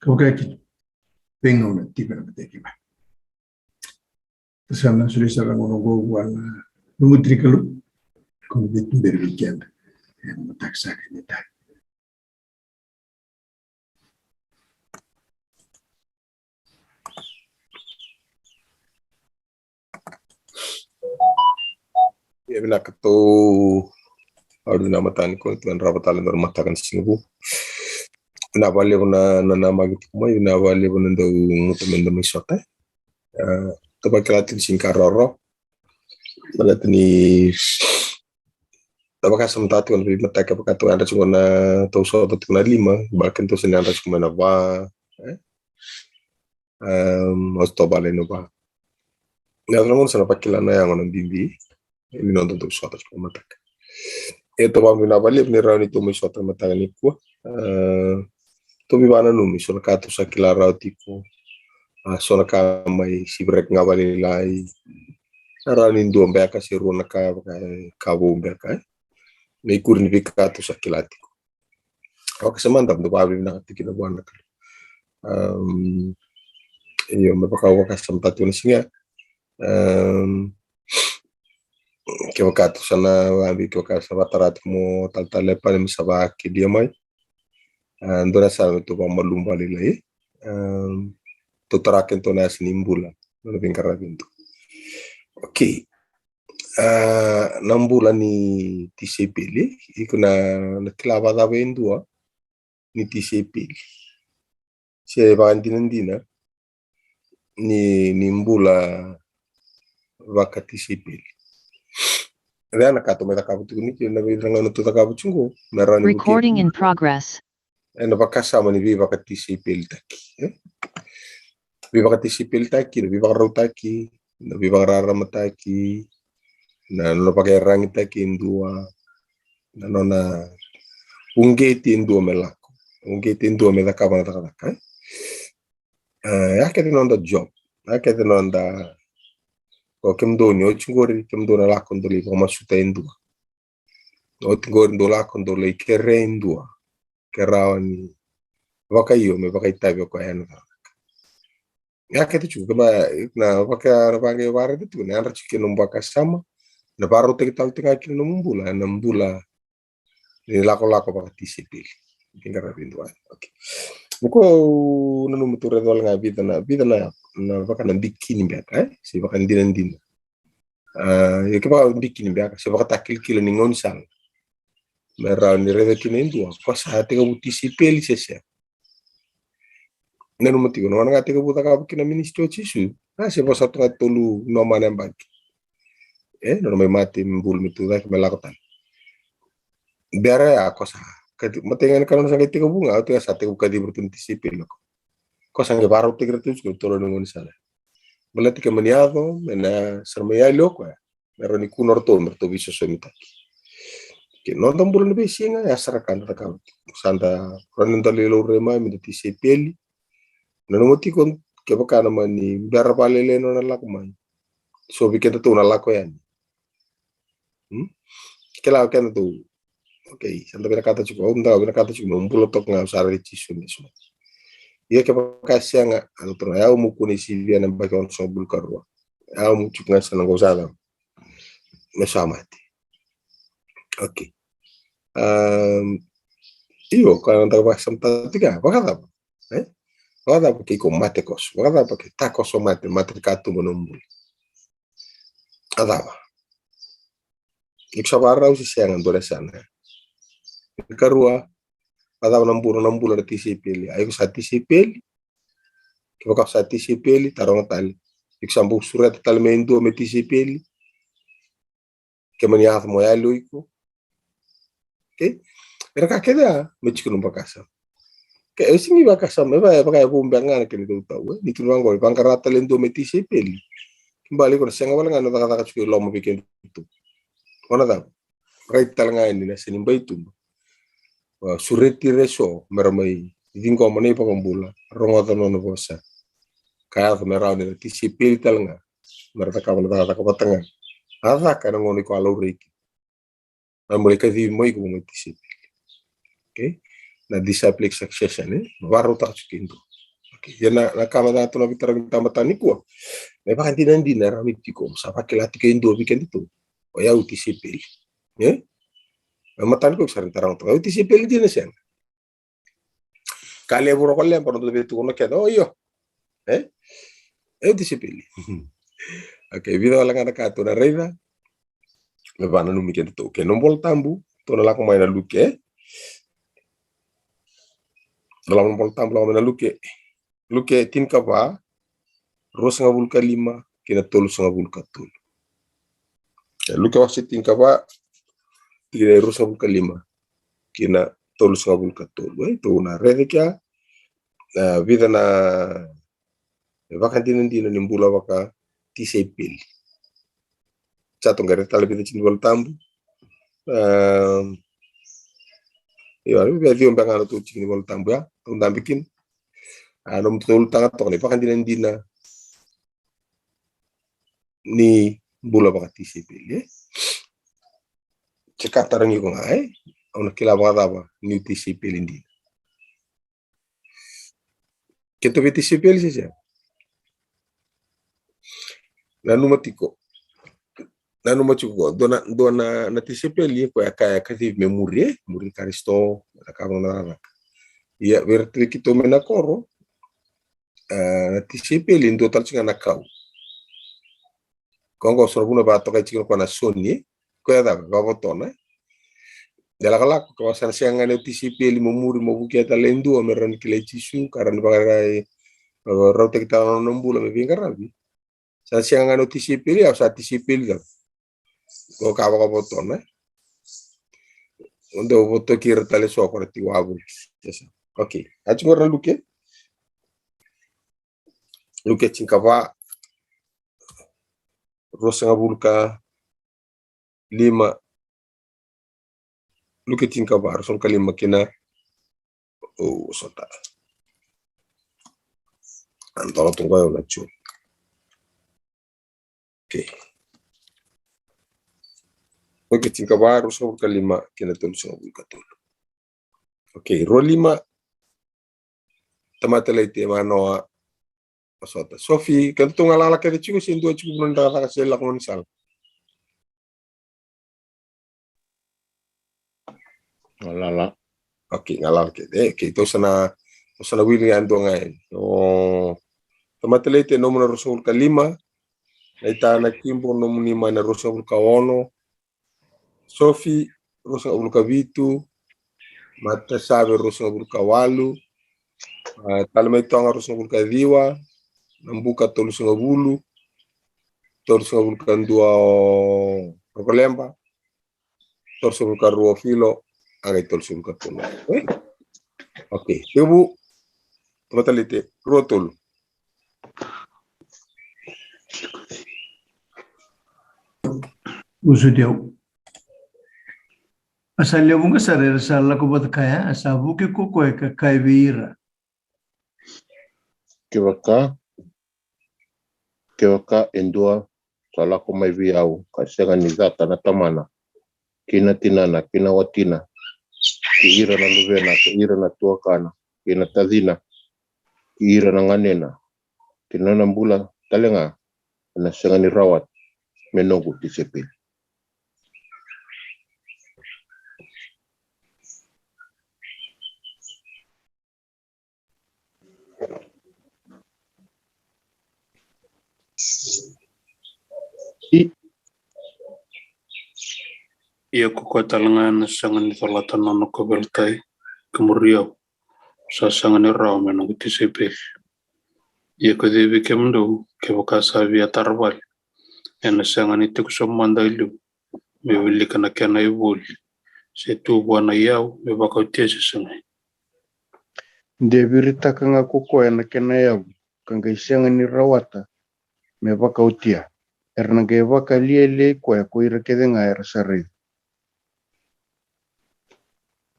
Kawakaki, vengono na tiba na mateki ba. Kasama sulisa lang ngono wala numutrikalo kung bitu dari weekend. Yan mataksa kanita. Ya bila ketu adu nama tani ko tuan rabatalan matakan singu. Na bale na nama gitu mo na bale na do mutamenda misota. To bakalatin singkaroro. Balat ni tabaka samtatu kan mataka pakatu anda cuma na to so to na lima bakan to sinanda cuma na ba osto bale no ba. Ya namun sana pakilana yang ono bimbi. Ini nonton tuh suatu mataka. Itu bang bina balik ni rauni tu mi suatu mataka ni ku. Tu mi bana nu mi sona katu sakila rauti ku. Sona kamai si brek ngabali lai. Rauni ndu mbeka si runa ka kabu mbeka. Ni kurin vikatu sakilati ku. Oke semantap tu babi bina kati kita buana ka. Iyo mbaka wakas sempat tu singa. Kiwakatu sana wabi kiwakatu sa batarat mo taltalepa ni misabaki dia mai ndona sa to ba malumba lilai to taraken to nas nimbula no bingkara bintu. Okay, nambula ni tisepele ikuna naklava da vendua ni tisepele se bandinandina ni nimbula wakati tisepele. Recording in progress. Na bakasama ni viva katisipil taki. Viva katisipil taki, viva rautaki, viva raramataki, na no pakai taki indua, na nona ungeti indua melako, ungeti indua melaka bang taka. Ya kete nonda job, ya kete nonda o kemdoni o chingori kemdona la kondoli ko masuta indua o tingori ndola kondoli kere indua kerawani wakayo me wakaitabe ko yana ya kete chuka ba na waka bange wara itu na ara chike nombaka sama na baro te tal tinga kini nombula na mbula ni lako ba tisipil tingara bindua. Okay, muko nanu muture dol nga bidana na baka na bikini mbeka si baka ndina ya ke baka bikini mbeka si baka takil kilo ni ngonsal mera ni rede kini ndua pas hati ka buti si peli sese nanu mutiko no nga te ka buta ka kina ministro chisu si basa to tolu no mana mbaki no me mati mbul mitu da ke melakotan biara ya kosa matengan kalau sa te ka bunga o te sa te ka di bertunti si peli ko sange baro te gratis ko tolo ngon sala balati ke maniado mena sermaya loko ya mero ni kunor to merto viso somita ke non tambul ne besinga ya sarakan ta ka sanda ronin dalilo rema mi ti sepeli no moti kon ke bakana mani bar balele no na lakmai so bi ke to na lako yan kela ken to okay sanda bela kata chuko onda bela kata chuko mbulo tok nga usara ci suni suni. Iya ke bakasya nga ano to ayaw mo kuni Silvia ng bakon sa bulkarwa ayaw mo chuk nga sa nangosada masamati. Okay, iyo kana taga samta tiga bakada bakada ke ko mate kos bakada ke takos o mate katu monombul adaba iksabarra usi siang andore sana karua adaba nambura de tisipeli ayo sa tisipeli ke baka sa tisipeli tarong tali iksambu surat talmendo me tisipeli ke maniaf mo ya luiko. Okay, era kakeda me chikunu bakasa ke singi bakasa me ba baka bumbanga ke ni tahu ni tulang gol bangkarata lendo me tisipeli kembali ko senga wala ngano taka chukui lomo bikin itu ona da right talanga ini na sinimba itu sureti reso meramai dingo mane pa kambula rongoto no bosa kaya merau ni tisipeli talanga merata ka mana taka patanga ada ka ngoni ko aluriki mulai ka di mo ko mo tisipeli. Okay, na disciplic succession baru tak chikinto Yana nakama na tuna vitara vitamatani kwa. Me baka ndina ramitiko sapa kelati ke indo weekend itu. O ya UTCPL. Matani ko sari tarang to. UTCPL dina siya. Kale buro ko lem pano betu kono kedo yo. UTCPL. Okay, video lang na kato na reyna. Me bana no weekend to. Ke nombol tambu to na lako may na luke. Dalam nombol tambu lang na luke. Luke tin ka ba? Ros nga bulka 5 kina tolu nga bulka tolu. Luke wasi tin ka ba? Tigre ros nga bulka 5 kina tolu nga bulka tolu. Ito na rede kya vida na vakantinan dina nimbula waka TCPL. Chato ngare tala vida chinwal tambu. Iya, be dio mbanga to chinwal tambu ya. Undam bikin nom tolu tanga to ne vakantinan dina ni bula baka TCPL. Cekatarangi ko nga ona kila baka ba ni TCPL indi. Kento be TCPL siya. Nanu matiko dona na TCPL ko kaya kasi memori muri karisto nakamo na. Iya berarti kito menakoro na TCPL indo tal singa nakau. Kongo sorbuna ba to kay chikon ko na soni ko ya da botona. Dala kala ko san sianga na TCPL memori mo buki ta lendu ameran kile tisu karan bagay rauta kita nombula me bingarabi. San sianga no TCPL ya sa TCPL da. Ko ka ba botona. Onde o voto kira tale so ko ti wabu. Okay. Achi ngora luke. Luke chinkava rosa nga bulka 5 luke chinkava rosa nga 5 kina sota. Antara tunggu ya lacu. Okay. Luke chinkava rosa nga bulka 5 kina tolu nga bulka tolu. Okay, ro 5 tamatala ite manoa sota. Sofi, kan tu ngalala kaya chiku sindu chiku bunda ka sela ko nisal. Ngalala. Okay, ngalala ke. Okay, to sana wili ando ngai. Oh, tamatele no mona rosul ka 5. Naita na kimbo no muni mana rosul ka 1. Sofi rosul ka 7. Mata sabe rosul ka 8. Talmai tonga rosul ka 2. Nambuka tolu nga bulu. Tolu nga bulu kan 2 rokolemba. Tolu nga 2 filo. Angay tolu nga 1. Okay. Tebu matalite rotol. Usudiau. Asalnya bunga sarer sala ko bat kaya asabu ke ko ka kai beira. Kewaka endua sala ko mai viau kasenga ni zata na tamana kina tinana kina watina kiira na luvena kiira na tuakana kina tadina kiira na nganena kina na mbula talenga na senga ni rawat menogu TCPL. Ia kukotalangan sangan itolatan nono kobeltai kemuriau sa sangan irau menunggu TCPL. Ia kodibi kemdu kebakasa via tarbal ena sangan itu kusomanda ilu mewili kana kena ibul setu bwana yau mebakau tiasi sangai. Debirita kanga kuko ena kena yau kanga isangan ni rawata mebakau tia erna gebaka liele kwa kuira kedenga ersare.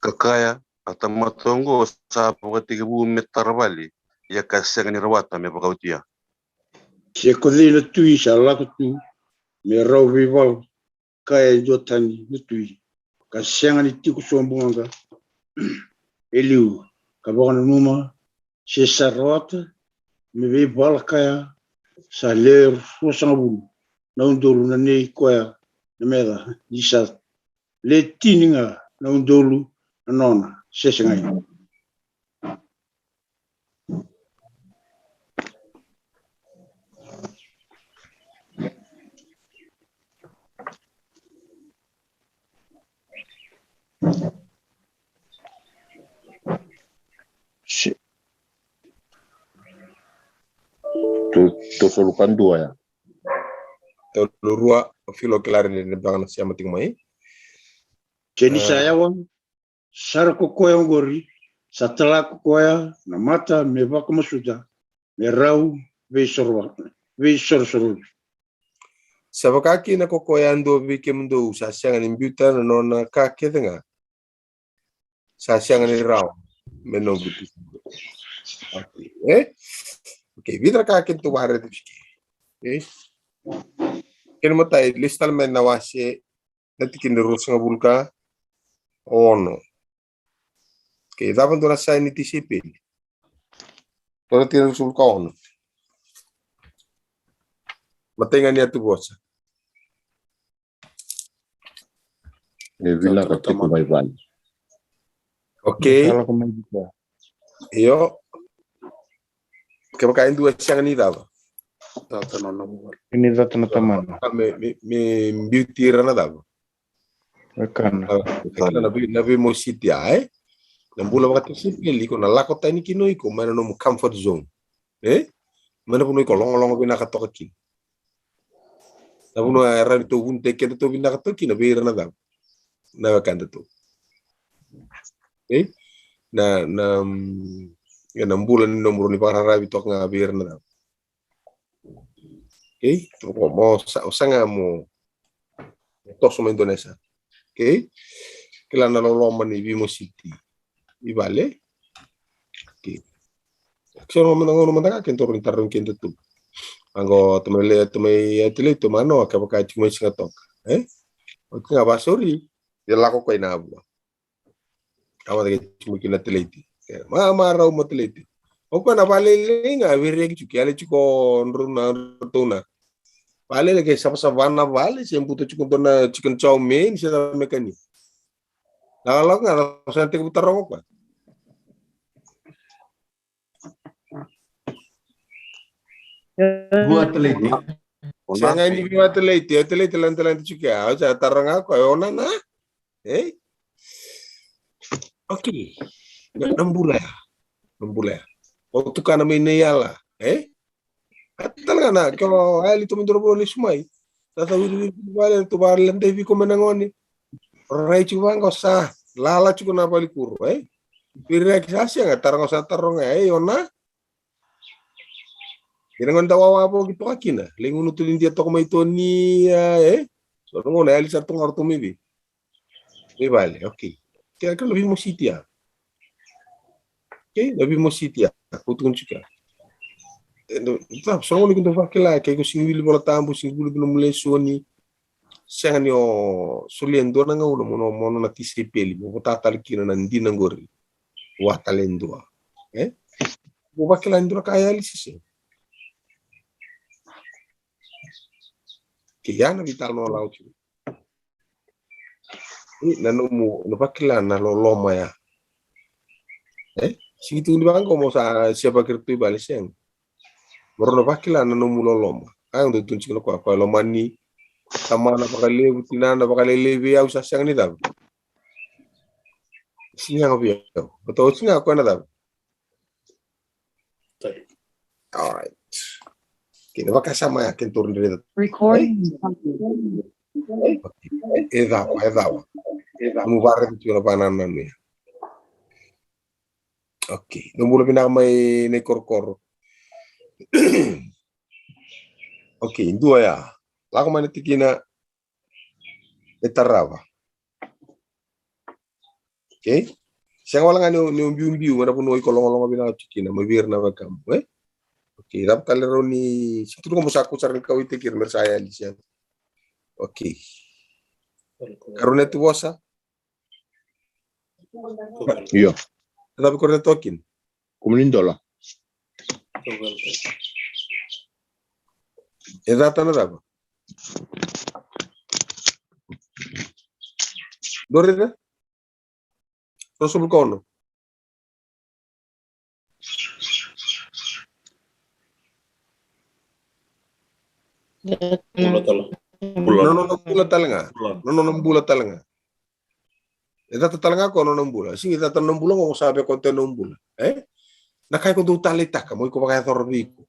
Kakaya atau matongo sa pagatiga bu metarbali ya kasenga ni rawata me bagautia. Se kodila tui sa lakutu me rau vival kaya jotani nutui kasenga ni tiku sombonga eliu kabona numa se sarota me ve bala kaya sa ler fosangabulu na undolu na nei koya na meda disa le tininga na undolu na nona sesengai. Tu solukan dua ya. Lurua filo claro ni bangana siama ting mai. Jadi saya wang sar ko koya ngori satela ko koya na mata me va como suja me rau ve sorwa. Sabakaki na kokoyando vikemdo sasianga ni mbuta na nona ka kedenga. Sasianga ni rao meno buti. Okay, vidra ka kintu ware dishki. Kene matai listal men nawase natikin rusanga bulka ono. Okay, dapat dona sai ni TCP. Dona tiran sulka ono. Matenga ni atu bosa. Ne vina ka tiku mai vai. Okay. Yo. Que va caindo a changa ni dava. Ini data na tamana. Me beauty rana dava. Akana. Na be mo city ai. Na bula wakati sipili ko na lako tani kino iko mana no comfort zone. Mana puno iko long bina ka toka kin. Na puno era to hunte ke to bina ka toki na be rana dava. Na wakanda to. Na bulan nomor ni para rabi tok nga bir na. Okay, to mo sanga mo to so Indonesia. Okay? Kila na loloma ni Vimo City. Ibale. Okay. Aksyon mo nang manda ka kento rin tarong kento tu. Anggo tumele atile to mano ka baka chimo singa tok. O nga ba sorry. Ya lako ko ina bu. Awa de chimo kinateliti. Mama raw motiliti. O ko na balele nga wirek chuki ale chuko na tuna. Balele ke sapa savana vale sembu to chuko na chicken chow mein se da mekani. Lalu nga sa tek butarong ko. Buat teliti. Saya ngai ni buat teliti lan chuki. Sa tarang ako ona na. Okay. Nambula. Waktu kana mineyala, talaga kalau ali to mindoro ni sumai. Tata wiri wale to barlen devi ko menangoni. Rai chuwango sa lala chuko na balikuro, Pirek sasya nga tarang sa tarong ona. Kinangon tawawa po gitu akina. Lingun utulin dia to may toni So ngone ali sa tong orto mibi. Vale, okay. Kaya ka lebih mo sitia. Okay, lebih mo sitia. Putun juga. Sono ni kunto fakela kay ko singwili bola tambo singwili no mulesoni. Sangani o suliendo na nga uno mono na tisipeli mo tatal kina na ndi ngori. Wa talendo. Mo fakela ndura kaya lisisi. Kiyana vital no lauti. Nano mo no fakela na loloma ya. Situ di bangko mo sa siapa kertu baliseng. Morono pakila na nomulo loma. Ay ndo tunchi ko kwa lomani tamana pakale butinana pakale lebe au sasang ni dab. Singa ko biyo. Beto singa ko na dab. Alright. Kini baka sama ya kentur dire. Recording. Eda. Mu barre tu na banana ni. Okay, nombulo pinamay ni korkor. Okay, dua ya. Lako man tikina etarava. Okay? Siang wala nga ni umbiu mana pun oi kolong-kolong bina tikina mabir na bagam. Okay, rap talero ni situ ko musaku saril kau itikir mersaya lisian. Okay. Karuna tu bosa. Iya. Tapi korna tokin. Kumlindo lah. Edata na daba. Dorida? Rasul kono. No bula talanga. No bula talanga. Edata talanga kono no bula. Sing edata no bula ngo sabe konte no bula. Nakai ko do talitaka mo ko baka torbiku.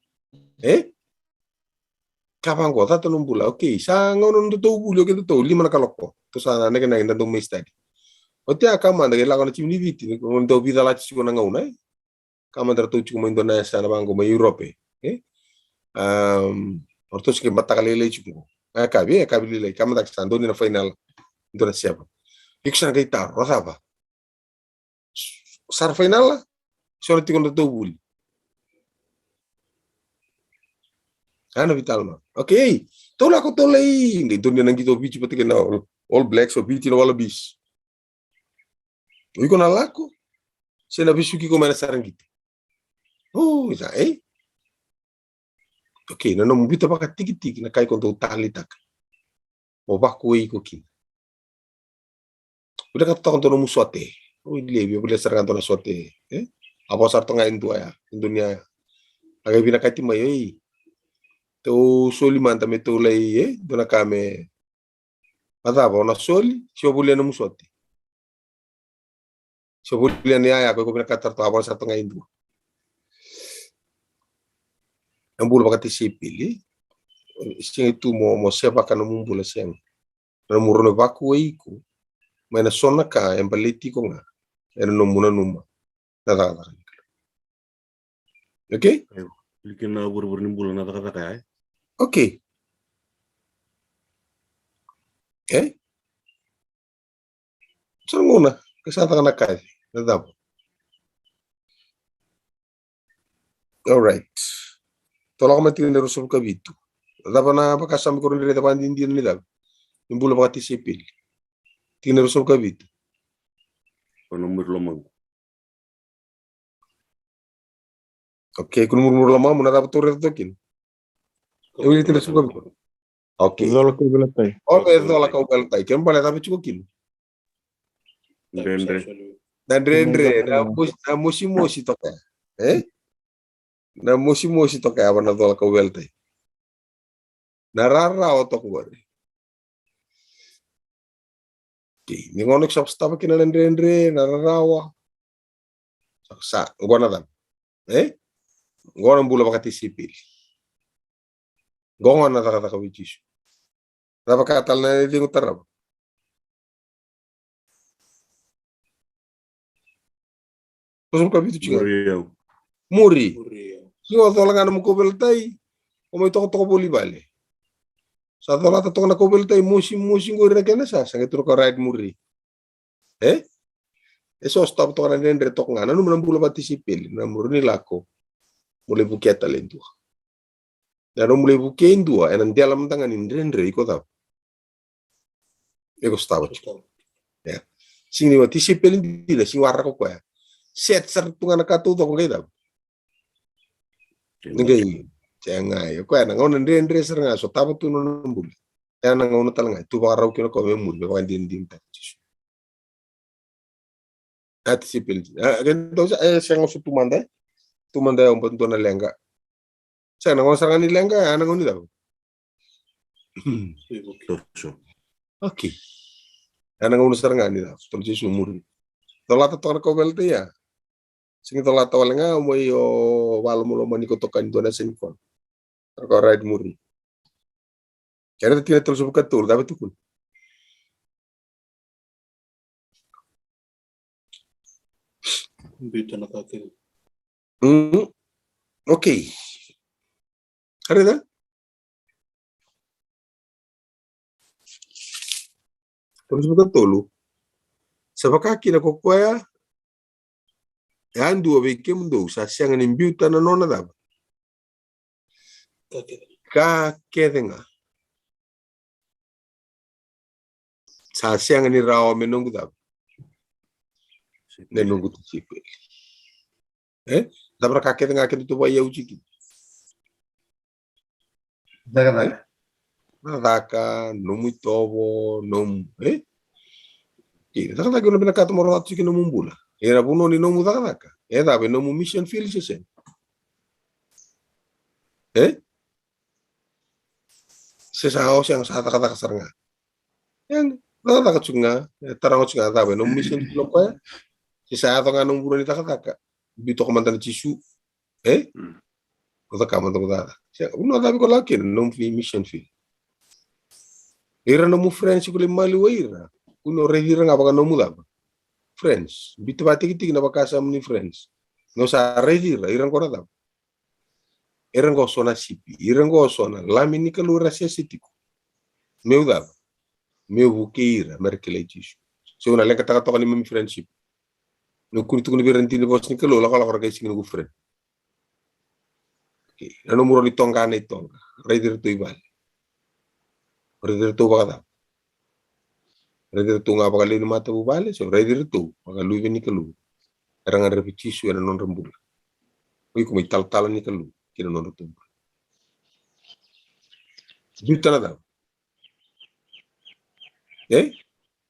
Kapango tata no bula. Okay, sa ngono ndo to bulo ke to lima na kaloko. To sa na na ndo me stadi. Ote akama ndage la kono chimni viti ko ndo vida la chi ko na ngona. Kama ndar to chi ko Indonesia na bango mo Europe. Ortos que mata kalele chuko. Akabi lele kama dak stando na final Indonesia. Iksan kay tar rosaba. Sar final solo tikondo to buli. Ano vital. Okay. Tola ko tolay. Hindi doon nang gito bichi pati na all blacks o bichi na wala bis. Uy ko nalako. Siya nabisuki ko mana sarangiti. Oh, isa Okay, no mubita pa tiki na kay konto talitak. O bakuwi ko kin. Udah kata konto no musuate. Oh, ile boleh serang konto na suate. Apa sarto nga ya, dunia. Agay binakati mayo to soli manta me to lay dona kame. Madaba na soli, siya boleh no musuate. Siya boleh niya ako binakatar to apa sarto nga Indo. Ang bula bakati sipili. Sing itu mo siapa kan mumbula siyang. Na muro na bakuwi ko. May nasona ka, yung baliti ko nga. Ano numa. Nadakadakan. Okay? Likin na buru-buru ni bulan nadakadakan. Okay. Saan muna? Kasata ka na kaya. Nadabo. Alright. Tolong kami tingin na Rusul Kabito. Nadabo na pakasama ko rin rin dapat hindi nila. Yung bula bakati sipil. Tingin na Rusul Kabito. Nomor lamang. Okay, kung nomor lamang muna dapat turin tokin. Ulitin na Rusul Kabito. Okay. Zola ko belatay. Okay, zola ka belatay. Kaya pala dapat chukokin. Dendre. Na musi to kaya. Na musi to kaya na zola ka belatay. Nararaw to ko. Okay, ni ngono sa staba kinalan Dendre, nararawa. Sa ngona dan. Ngona bula bakati sipil. Gonga na taka taka wichis. Dapat katal na dingo tarab. Kusum kabito chinga. Muri. Singo tola mo ko beltay. O may toko boli bale. Sa tola to na ko beltay musim go rekena sa sangetro ka ride muri. Eso stop to na Dendre tok nga nanu bula bakati sipil na muri lako. Mulai buketa lentu. Nano mulai bukein dua, enan dalam tangan Dendre iko tau. Eko stava chiko. Ya. Sing ni wati sipel ndila sing warra ko ya. Set ser tunga nakatu to ko kaida. Ngai. Jangan yo ko na ngona Dendre ser nga so tava tu no mbul. Ya na ngona talanga tu ba raw kino ko memul be wan din ta. At sipel. Ganto sa sing so tumanda. Tumanda yung punto na lengga. Saya nang sa kanila lengga, anong nila. Okay. Anong sa kanila, tulad si sumuri. Tolata to na ko belte ya. Sing tolata wala nga mo yo walo mo man ko to kan do na sinkon. Ko ride muri. Kaya tinatul sa katul, dapat tukul. Bito na kakil. Okay. Ada? Terus bukan tolu. Sebab kina ko kuya. Yan dua beke mundo sa siyang nimbiuta na nona dab. Kakedenga. Sa siyang ni rawa menunggu dab. Menunggu sipil. Dabra kakek ngake tu baya uciki. Dagadaka. Nadaka, nomu itobo, nomu, Dagadaka no pinakato moro atu no mumbula. Era buno ni nomu dagadaka. Dabe nomu mission field sesen. Sesa os yang sa dagadaka saranga. Yang dagadaka tsunga, tarang tsunga dabe nomu mission field apa? Sesa ato nga nomu buno ni dagadaka. Bito komandan tisu. Kota kama to dada. Uno dabe ko laki nomu mission field. Era nomu friends ko le mali waira. Uno redira nga baka nomu daba. Friends. Bito ba tiki na baka sa ni friends. No sa redira irang ko daba. Irang ko sona sipi. Irang ko sona lamini ka lura sesitiku. Meu daba. Meu bukeira merkele tisu. So una lenka taka to ni memi friendship. No kuni tu ni berenti ni bos ni ka lo la kala kay singin ko friend. Okay. Ano muro ni tonga na itonga. Redira to ibal. Redira to baka Redire tu nga baka lini mata bubale, so redire tu baka lui ni kalu. Erang ada repetisi ana non rembula. Ui kumai tal ni kalu, kina non retumba. Juta na daw.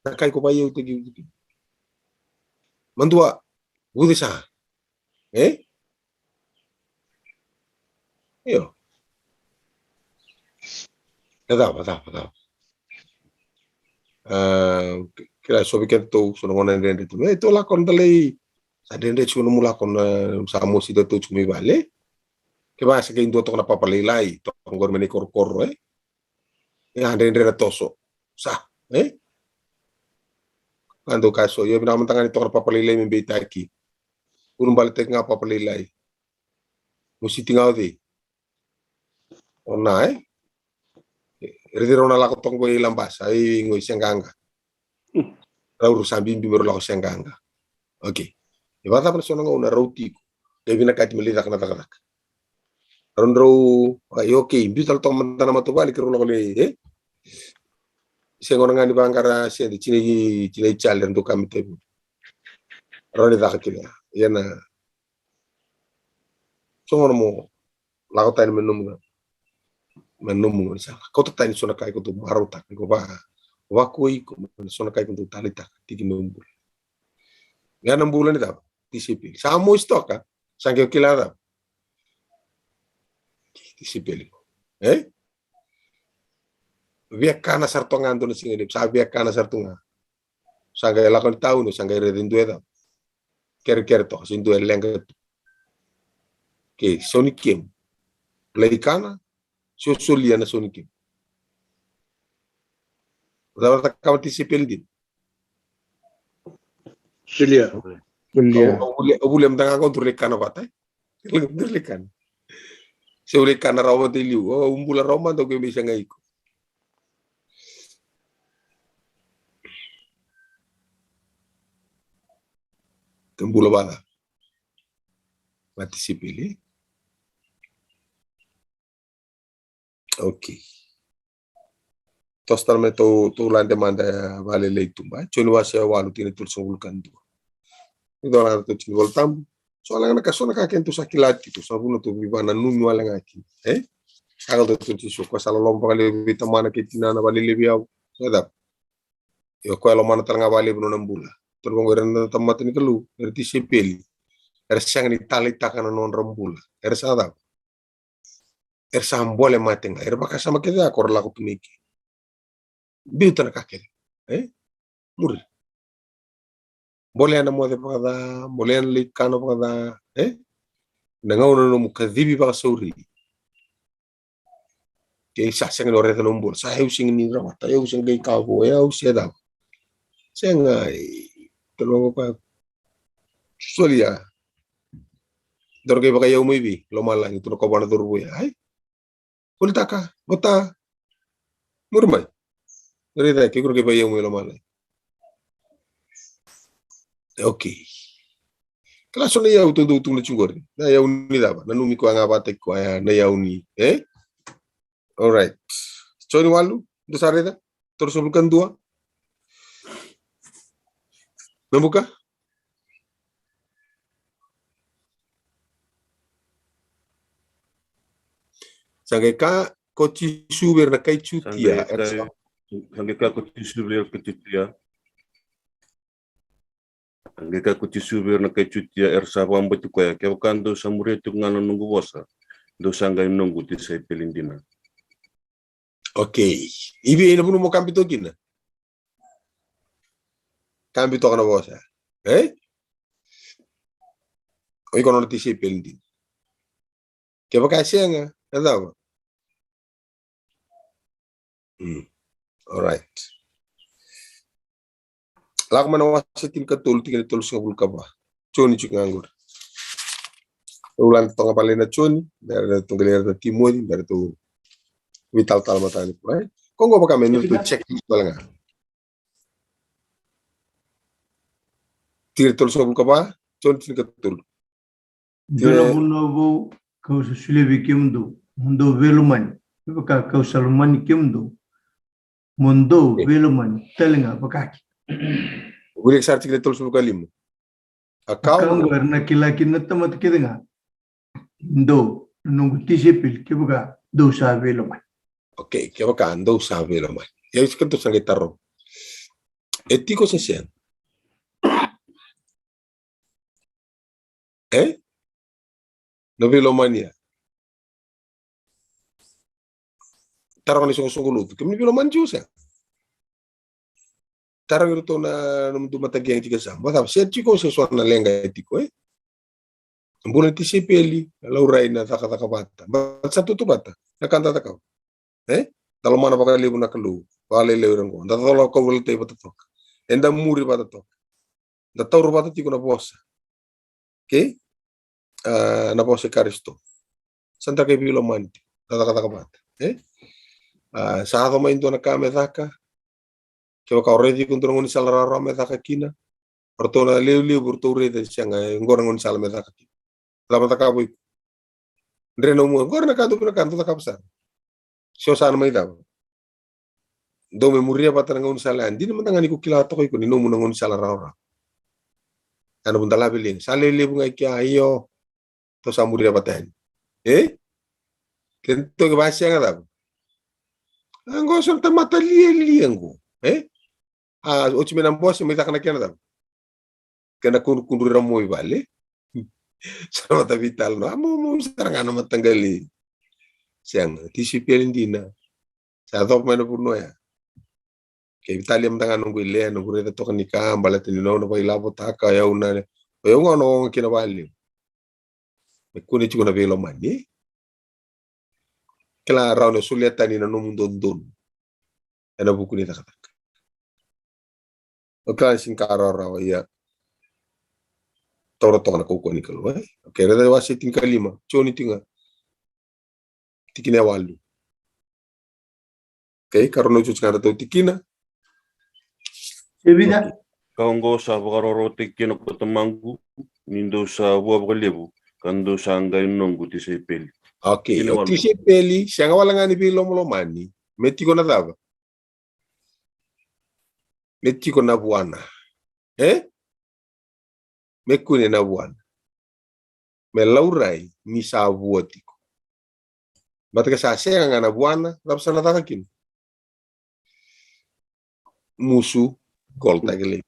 Nakai ko bayo tegi. Mandua, budi sa. Yo. Nadaw. Kira sobi kento sono ngona ndende tu to la kon dalai sa dende sono mula kon sa mo si to chumi vale ke ba se ke ndo to na papa lai to ngor meni kor ya dende toso sa ando kaso yo bina mantanga ni to papa lai me beta ki un balte nga papa lai mo si tingaw de ona Rediro na lako tong boy lambas ay ngoy senganga. Rauru sambi bimero lako senganga. Okay. Ibata persona ngona rauti ko. Devi na kati melida kana taka. Rondro ay okay, bital tong mantana matubali kiro lako le sengona ngani bangara sendi chine chale ndo kamite. Roni daka kila. Yana songono mo lako tani menum sa kau tani sona kai ko tu maruta ko ba wakui ko sona kai ko tu talita tiki numbul ya numbul ni da disipil samo stoka sangke kilada disipil via kana sartonga ando singa sa via kana sartonga sangke lakon tahu no sangke redindu da ker to sindu lenga ke sonikiem leikana Solia na sonikim. Udah tak kau tisipil din. Solia. Boleh mendengar kau turlekan apa tay? Turlekan. Seulekan rawa teliu. Oh umbula rawa tu kau bisa ngaiku. Tembula bala. Mati sipil. Okay. Tostal me to lande manda vale leitumba. Choni wase walu tine tul songulkan tu. Ito lang to chini voltam. So lang na kasona ka kento sakilati to sabuno to bibana numi wala ngaki. Agal to tisu ko sala lompa kali bitamana kitina na vale lebiaw. Sadap. Yo ko lo mana tanga vale buno nambula. Tur bongo renda tamat ni kelu. Erti sepeli. Ersang ni talita kana non rambula. Sadap. Sambole matenga baka sama kita akor laku tumiki biuta na kakere muri boleh ana mo de pada boleh ana lit kano pada nangaw no mukadhibi baka sauri ke sa sing no reta nombol sa eu sing ni ramata eu sing gay kawo eu seda senga tolong pa solia dorge baka eu maybe lo malang itu ko bana dorbo ay Kultaka, bota, murmay. Rida, que creo que vaya muy lo malo. Okay. Klaso na yaw tundo tundo chungor. Na yaw ni daba. Nanumi ko ang abate ko na yaw ni. All right. So ni walu, do sa rida. Terus bukan dua. Nabuka? Sangai ka kochi suber na kai chutia. Sangai ka kochi suber ke chutia. Sangai ka kochi suber na kai chutia ersa wamba tu kaya ke wakando samure tu ngano nunggu bosa. Do sangai nunggu ti sai pelindina. Okay. Ibi ina puno mo kampito kina. Kampito kana bosa. Oi kono ti sai pelindina. Ke wakasianga, nada. All right. Lak mana wasetin ka tol tinggal tol sabul ka ba. Choni chuk nganggur. Ulan tonga palena choni, dari tunggal dari timodi, dari tu vital tal matani. Kongo baka menu tu check balanga. Tinggal tol sabul ka ba, choni tinggal tol. Velo mundo kau sulevi kimdo, mundo veluman, baka kau salumani kimdo. Mundo veluman telinga bakaki. Uri eksar tinggal tol sabul ka limo. Akau warna kilaki na tamat kidenga. Do nunggu tisipil kibuka do sa veluman. Okay, que bacana, ando sabe lo mais. E aí que tu sangue tarro. Etiko se sen. No velomania. Tarong ni songo lutu. Kemi veloman jusa. Tarong itu na num matagi yang tiga sam. Bata se tiko se suana lenga etiko Mbuna tisipeli, laurai na taka bata. Bata satu tu bata. Nakanta takau. Dalam mana bakal libu na kalu, wale leurang ko. Nda tolo ko wala tay bata tok. Enda muri bata tok. Nda tauro bata tiko na bosa. Okay? Na bosa karisto. Santa kay bilo manti. Taka bata. Sa ato main to na kame taka. Kaya ka already kung tunong ni salararo me taka kina. Orto na liu burto rede siyang ngorang ni sal me taka kina. Lama taka boy. Ndreno mo ngor na kanto pinakanto taka pasar. So sana may daw. Do me muria bata nga unsala hindi naman nga ni ko kilato ko ni no mo nang unsala raw. Ano bunda labi ling sale libu nga kya iyo to sa muria bata. Kento ke basya nga daw. Ang gosong tamata liang ochi menang bos may takana kena daw. Kena kundur mo ibale. Sama ta vital no amo sarang ano matanggali. Siyang tisipil hindi na. Sa ato pa na puno ya. Kaya Italia mga nung guile, nung gure to kanika, balat nino na pa ilabo taka, ayaw na. Ayaw nga ano kinabali. May kunit ko na velo man eh. Kaya raw na sulyatan ni na numundon doon. Ano po kunita kataka. Okay, singkara raw iya. Toro to na kukuha ni kalo. Okay, rada wasitin kalima. Choni tinga. Tikina walu. Okay, karon ucu sekarang tahu tikina. Evita. Kaunggo sa bakaroro tikina ko tamanggu, nindo sa buah bakalibu, kando sa angay nunggu ti sepeli. Okay, ti sepeli, siya nga wala nga ni bilom-lomani, meti ko na daba. Meti ko na buwana. Mekune na buwana. Melaurai ni sa buwati ko. Ba't sa siya nga na buwana, tapos na natakakin. Musu, gol tagili.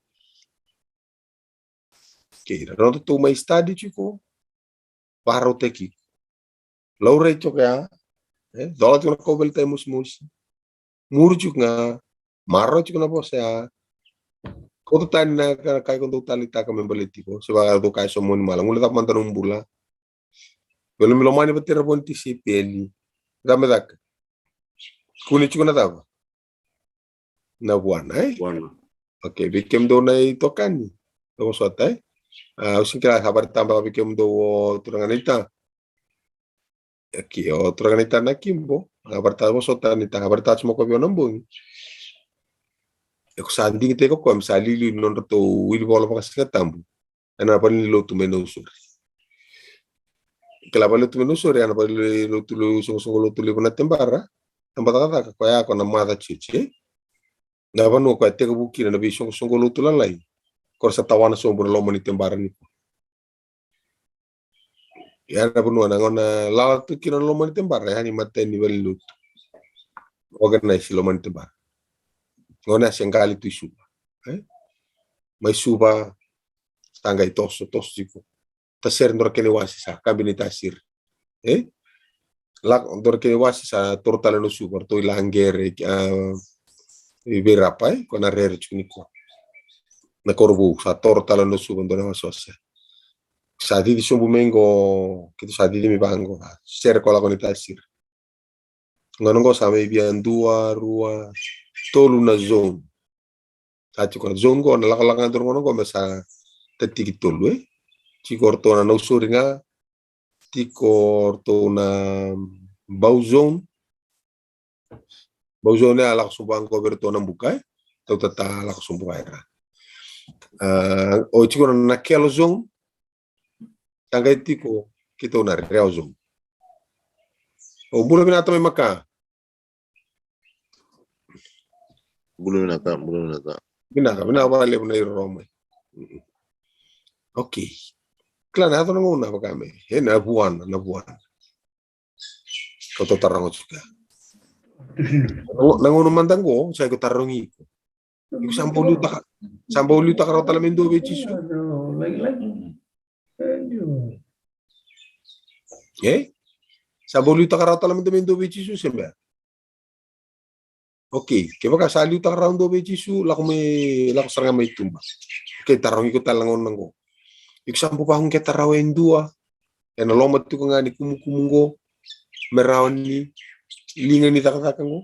Okay, naroon to may study chiko. Paro teki. Laurai chok ya. Dola chok na kobel tayo mus. Muru chok nga. Maro chok na po siya. Koto tayo na kaya kung talita kami baliti ko. Siya to kaya sumuni malang. Ulit ako mantanong bula. Pero milomani ba tira po ti si Peli. Dami dak. Kunit chok na taba. Na buwan Okay, bikim do na itokan ni. Tunggu suatu using kira kabar tambah bikim do turanganita. Okay, turanganita na kimbo. Kabar tayo suatu nita kabar tayo mo ko biyo nambung. Ako sanding teko ko misali li non to wili bola pa kasi tambu. Ano pa ni lo tumenusur. Kala pa lo tumenusur ano pa lo tulo sungo tulo na tembara. Tambata ko ya ko na mata chichi. Napa no kwa teka buki na bisong sungguh lutu lalai. Kor sa tawana sombong lo mani tembaran ni. Ya na punua na ngona lawa tu kino lo man tembar ya ni mate ni velut. Organize lo man tembar. Ngona sengkali tu suba. Mai suba tangga itoso siku. Taser ndor kene wasi sa kabineta sir. Lak ndor kene wasi sa tortale no suba to ilangere berapa kona rere chuniko. Na korbu sa tortale no suba ndor na sosa. Sadi di sumbu mengo kita sadi di mi bango ser kola konita sir. Ngono sama ibian 2 rua tolu na zone. Sati ko zone ko na lakalangan tur ngono ko masa tetik tolu Cikorto na nausuringa Cikorto na bau zone alak sumbang ko berto na bukay tau tata alak sumbang era o Cikor na kelo zone tangay tiko kita na real zone o bula binato may maka Binaka. binabali mo na yung Roma. Okay. Klana ato nang una pa kami. Nabuan. Kau to tarang juga. Nangono mandang ko, saya ko tarangi ko. Yung sampo luta ka talamin do bechisu. Sampo luta ka talamin do bechisu semba. Okay, kaya baka saliw ta round do bechisu lako sarang may tumba. Okay, tarangi ko talangon nang ko. Iksampo pa hong kita rawen 2. Yan alomat ko nga ni kumukumungo. Merawan ni lingan ni takatakang ko.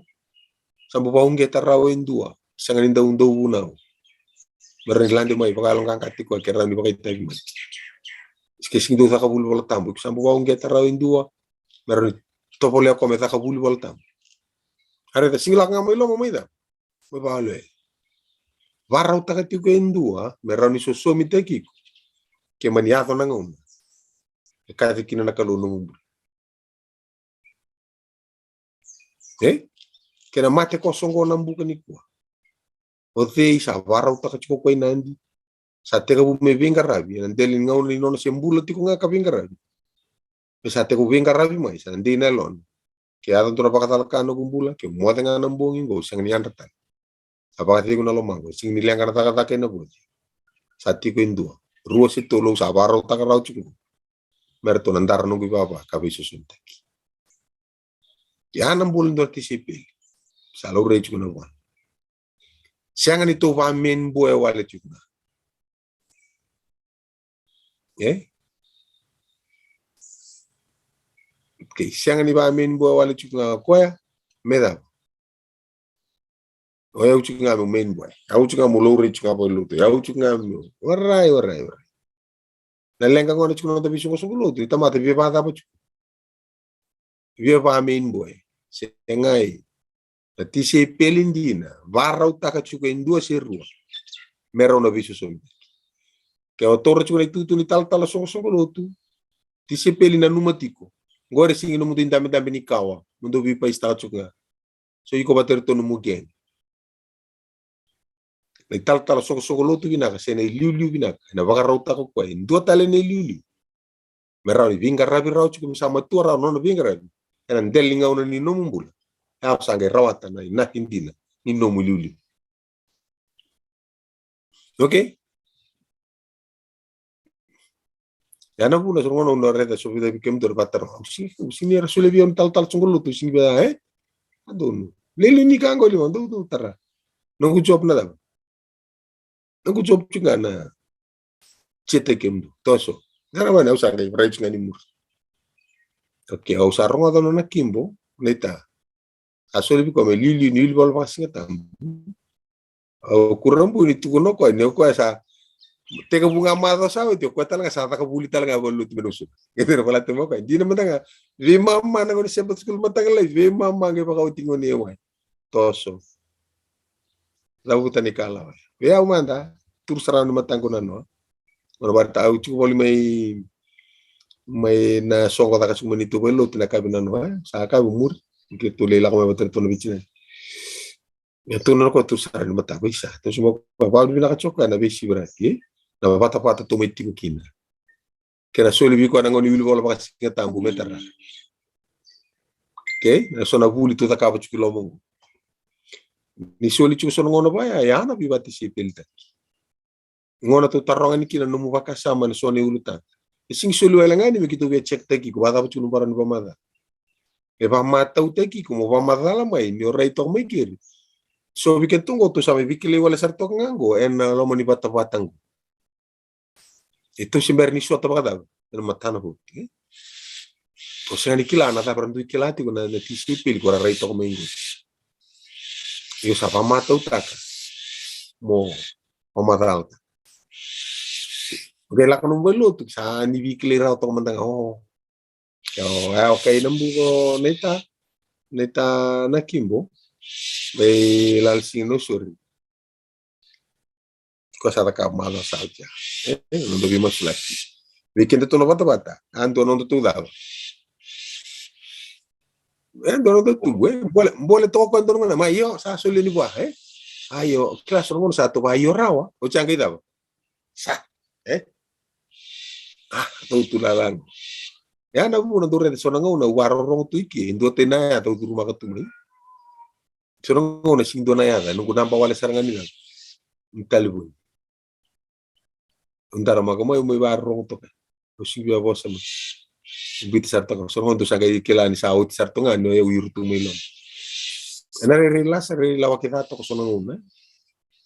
Sampo pa hong kita rawen 2. Sanganin daw unaw. Meron landi may pakalong kang katiko kaya ni bakay tayo man. Iskesing do sa kabul wala tambo. Iksampo pa hong kita rawen 2. Meron topoli ako may kabul wala tambo. Harita singilak nga may lo mamay da. May pahalo Varaw takatiko yung 2. Meron ni susumi tekiko. Kaya maniato na ngayon. Kaya kina nakalunong mo. Kaya mate kosong ko ng bukan ikuha. O te isa, varaw takatiko ko nandi. Sa teka po may bingarabi. Nandelin ngayon ni nono siyambulot ko nga kabingarabi. Sa teka po bingarabi mo isa. Nandi na lon. Kaya ato na pakatalakano kong bula. Kaya muwate nga ng buongin ko. Siyang niyanratan. Apakati ko na lumang ko. Siyang niliyang ka natakatake na po. Sa tiko yung 2. Ruas itu lo sabaro takarau cukup. Merto nandar nunggu baba kabe susuntaki. Ya 6 bulan do sipil. Salo re cukup nawan. Siangan itu wamen boy wale cukup. Okay, siangan ni wamen boy wale cukup koya meda. O ya ucuk ngami main boy. Ya ucuk ngamu lori cukup apa luto. Ya ucuk ngami warai. Nalengka ngone cukup nonton bisu kosong luto. Ita mati biar apa cukup. Biar pa main boy. Sengai. Tati se pelindina. Varau taka cukup in 2 serua. Meron na bisu sombi. Kaya otor cukup itu tu ni tal song luto. Ti se pelina numatiko. Ngore singin numutin dami ni kawa. Mundo bipa istaka cukup. So iko bater to numugeng. Tal soko lotu binaka sena liu binaka na baka rauta ko kwa 2 tale ne liu merau ni vinga rabi rau cukup sama tu rau no vinga rabi enan delinga una ni nomumbula ya sange rawata na hindina ni nomu liu okay ya na buna so ngono no reda so vida bikem dor batar usini era sule bion tal songol lotu sini ba adonu lelu ni kango li mondo tu tara no job na da Nang job juga na cete kemdu toso. Ngara mana usah ngai rage ngani mur. Okay, usah ronga dono na kimbo leta. Asole bi kome lili nil bol pasinga tam. Kurang bu ni tukono ko ne ko asa tega bunga mado sawe to ko talaga sa ta kabuli talaga bolut menusu. Gitu pala temo ko. Di naman nga vi mama na ko siyempre school matagal live vi mama ngai pa kautingon ni wa. Toso. Labutan ni kala. Ya umanda tur sarang ni matang ko na no. Ora barta au chuko boli may na songo ta kasum ni to belo tinakabi na no sa ka umur ke to lela ko mater to no bichina. Ya to no ko tur sarang ni matang bisa. To sumo pa ba ni na ka choka na bisi berarti. Na bata to meti ko kina. kena soli bi ko na ngoni wili wala ba singa tambu metara okay na sona vuli tu takaba chukilo mo ni soli chu sono ngono ba ya na bi participate ngona tu taronga ni kina numu baka sama ni soni ulutan sing soli wala ngani me kitu be check taki ko bata chu baran ba mada e ba mata utaki ko mo ba madala mai ni orai to mai kiri so bi ketungo tu sama bikile wala sarto ngango en lo moni bata batang itu simber ni suatu bagada na matana ho o se ni kila na ta prandu kilati ko na tisipil ko rai to mai yo sa ba mata utaka mo madal okay la kono belo tu sa ni bikile ra to mandang yo okay nambu ko neta na kimbo be lalsino suri cosa da camada saltia non dobbiamo slatti weekend to no bata ando non tu dava ando non tu vuole to quando non ma io sa solo ni qua ayo class non sa to va io rawa o changi dava sa tu la lan ya na bu na dore so na ngona waro ro tu iki ndo tena ya to rumah ketemu so na ngona sing do na ya no kunamba wala sarangan ni Talibun. Undara magamo mo ibarong to. Usibya bosa mo. Bit sarto ko. So hondo sa kay kilani sa out sarto nga no yurtu mo ilon. Ana relax lawa kita to ko so ngona.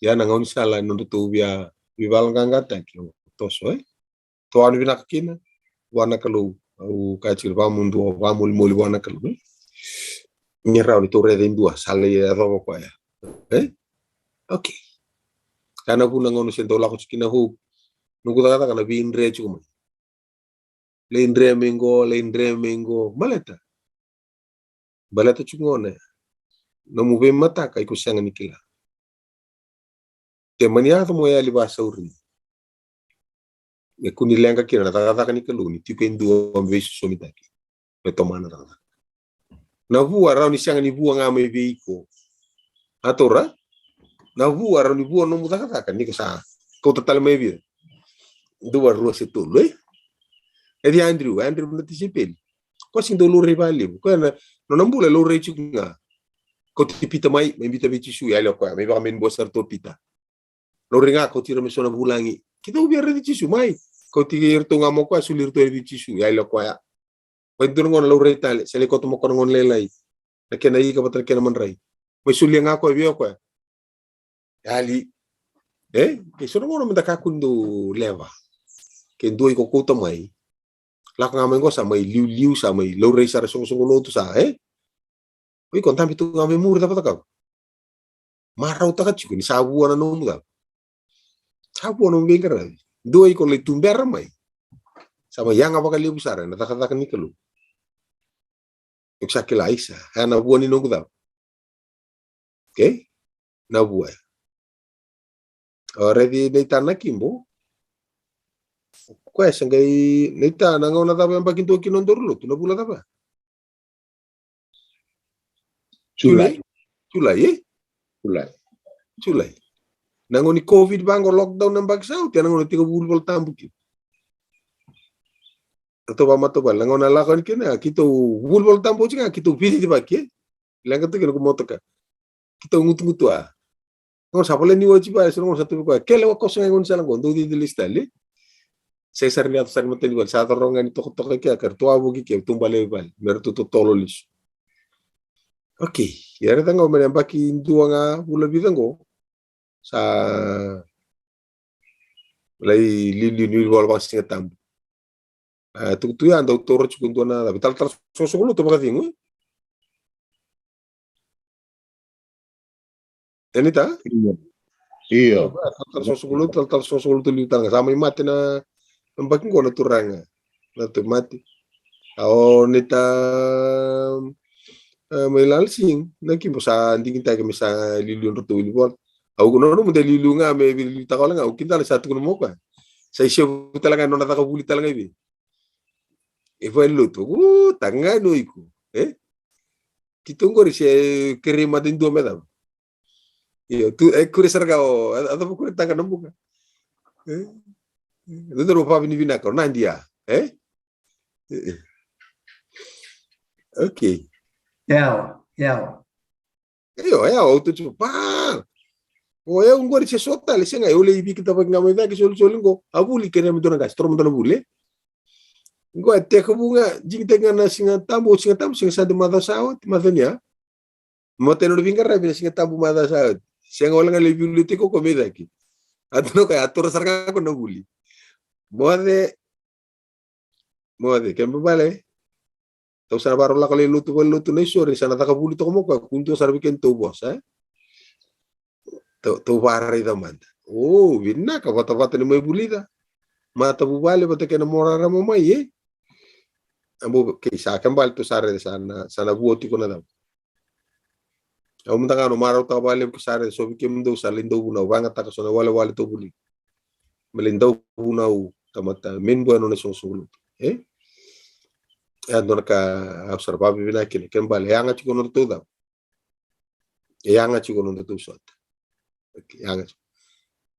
Ya na ngon sala no to biya bibal ngangata kyo. To so To anu binakina wana kalu au kachir ba mundu ba mul wana kalu. Ni raw ni to rede indua sale robo ko ya. Okay. Kana puna ngono sento la ko chikina hu nungu kata kana bi indre chuma le indre mengo baleta chungone no mu be mata kai ko sanga nikila te mania to mo ya libasa uri e kuni lenga kira na kata ni kaluni ti ken duo ambe so mitaki pe tomana na vu ara ni sanga ni vu nga me veiko atora na vu ara ni vu no mu kata ni sa ko total me vida dua ruas itu loh di Andrew na tisipil ko sing do lure bali ko na no nambula lure chunga ko tipita mai bita bici su ya lo ko me ba men bosar to pita lure nga ko tiro me sona bulangi kita ubiar di cisu mai ko tir to nga mo ko sulir to di cisu ya lo ko ya ko dur ngon lure tale sele ko to mo ko ngon lelai na kena yi ka batal kena man rai me sulia nga ko bio ko ali ke sono ngono menda kakundo leva ke ndoi ko kota mai la nga mengo sa mai liu sa mai lo rei sa song no tu sa oi kon tampi tu nga me mur dapat ka marau ta ka chiku ni sa buana no muda sa buana no bengara doi ko le tumber mai sama yang apa kali besar na ta ka ni kalu eksakila isa ana buani no muda okay na buai already data na kimbo Questa che l'età non una dava un pochino che non dorlo, tu non vuoi dava. Julai. Nangoni COVID bango lockdown ng bagsaw, tiyan nangoni tiga bulbol tambuki. Ato ba matobal, nangona lakon kina, kito bulbol tambuki nga, kito pili di baki. Lang to kino kumoto ka. Kito ngutu-ngutu ah. Ngon sapole ni wachi ba, so ngon satu ko. Kele wa koso ngon sa lang do di lista li. Cesar ni ato sa mo tiniwal sa torongan ito ko kaya kartua bugi kaya tumbale bal merto to tololis. Okay, yara tango men baki dua nga bula bidango sa lay lili wal bang singa tambu. Tu ya ando toro chukunto na tal sosulo to baka tingo. Enita? Iya. Tal sosulo to liutan sama imate na Mbaki ko naturanga na tomati. Ao nita may lalsing nagkimpo sa hindi kita kami sa lilun roto ulibol. Ao kuno mo dahil lilu nga may bilita ko lang ao kita sa ato kuno mo ka. Sa isyo talaga no natakabuli talaga ibi. Ipo luto tanga no iko. Kitunggo ri siya kerima din do medam. Iyo tu kurisar ka o ato po kuritanga no mo ka. Itu rupa bini bina ko nandia Okay. Yeah. Eu tu par. O eu ngor se sota le senga eu le ibi kita pag ngamay da ki sol ngo. Abuli kene mo dona gas, tro mo dona bule. Ngo te ko bunga jing te ngana singa tambo singa sa de mada saot, madania. Mo te no vinga rabi singa tambo mada saot. Senga wala le biblioteco comida aqui. Atno kay atur sarga ko no buli. Mode kembe bale. Tau sana baro la kali lutu na sore sana taka buli to mo ka kunto sarbi ken to bos to pare da man. Oh, vinna ka bata ni mai bulida. Mata bu bale bata ken morara mo mai Ambo ke sa kembal to sare sana buoti ko na daw. Au munda ngano maraw ta bale ko sare so bikem do sa lindo buna wanga ta so na wala to buli. Melindo buna tamata min bueno na solo. Andon ka observa bibina kini kembal yanga chiko no to da. Yanga chiko no to sot. Yanga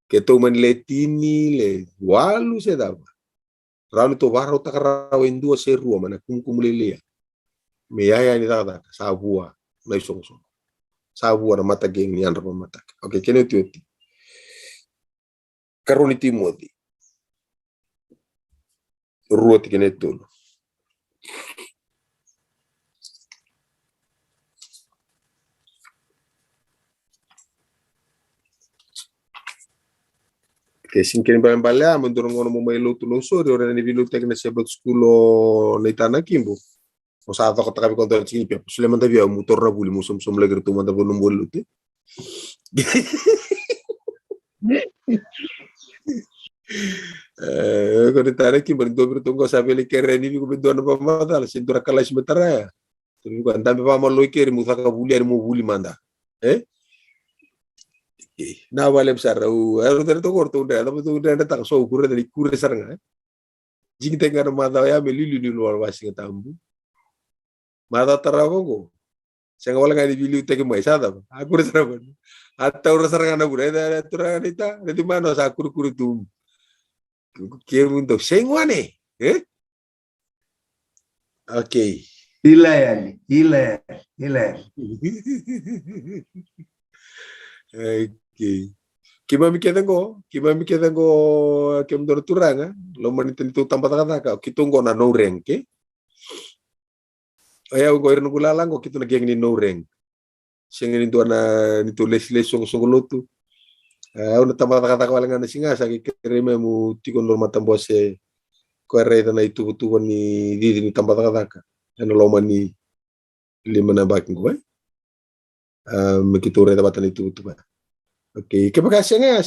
ke to man letini le walu se da. Rano to baro takarao indua se rua mana kumkumulilea. Me yaya ni dada sabua na isongso. Sabua na mata geng ni andra mata. Okay, kene tioti. Karoni timoti. Rua ti kene tolo. Che sin che ne balliamo non mo mai luto lo sori ora ne vilu tek na sebat skulo na itana kimbo o sa ta kota ko don chi pe sule manda via motor rabuli musum sum lagir tu manda bolum bolute ko itana kimbo do to go sabe le kere ni ko do na manda la sintura kala simetara tu ko andambe pa mo lo kere mu saka buli mo buli manda na vale besar ero to corto udah tapi tu udah tak so kure dari kure saranga jing tengar mata ya melilu di luar wasi tambu mata tarago senga wala ngani bilu teke mai sada aku saranga atau saranga na bure da turanga nita di mana sa kure tu ke mundo sengwane okay Hilaire. Okay. Kima mi kedengo ke mdor turanga lo maniten tu tampa taka kitungo na no renke aya go irno gulalango kitu na geng ni no reng singin itu na nitu lesle song lotu una tampa taka wala ngana singa sa ki kereme mu tikon norma tambose ko reda na itu butu ni di ni tampa taka eno lo mani lima na baking ko mekitu reda batan itu butu ba. Okay, kapag asenga.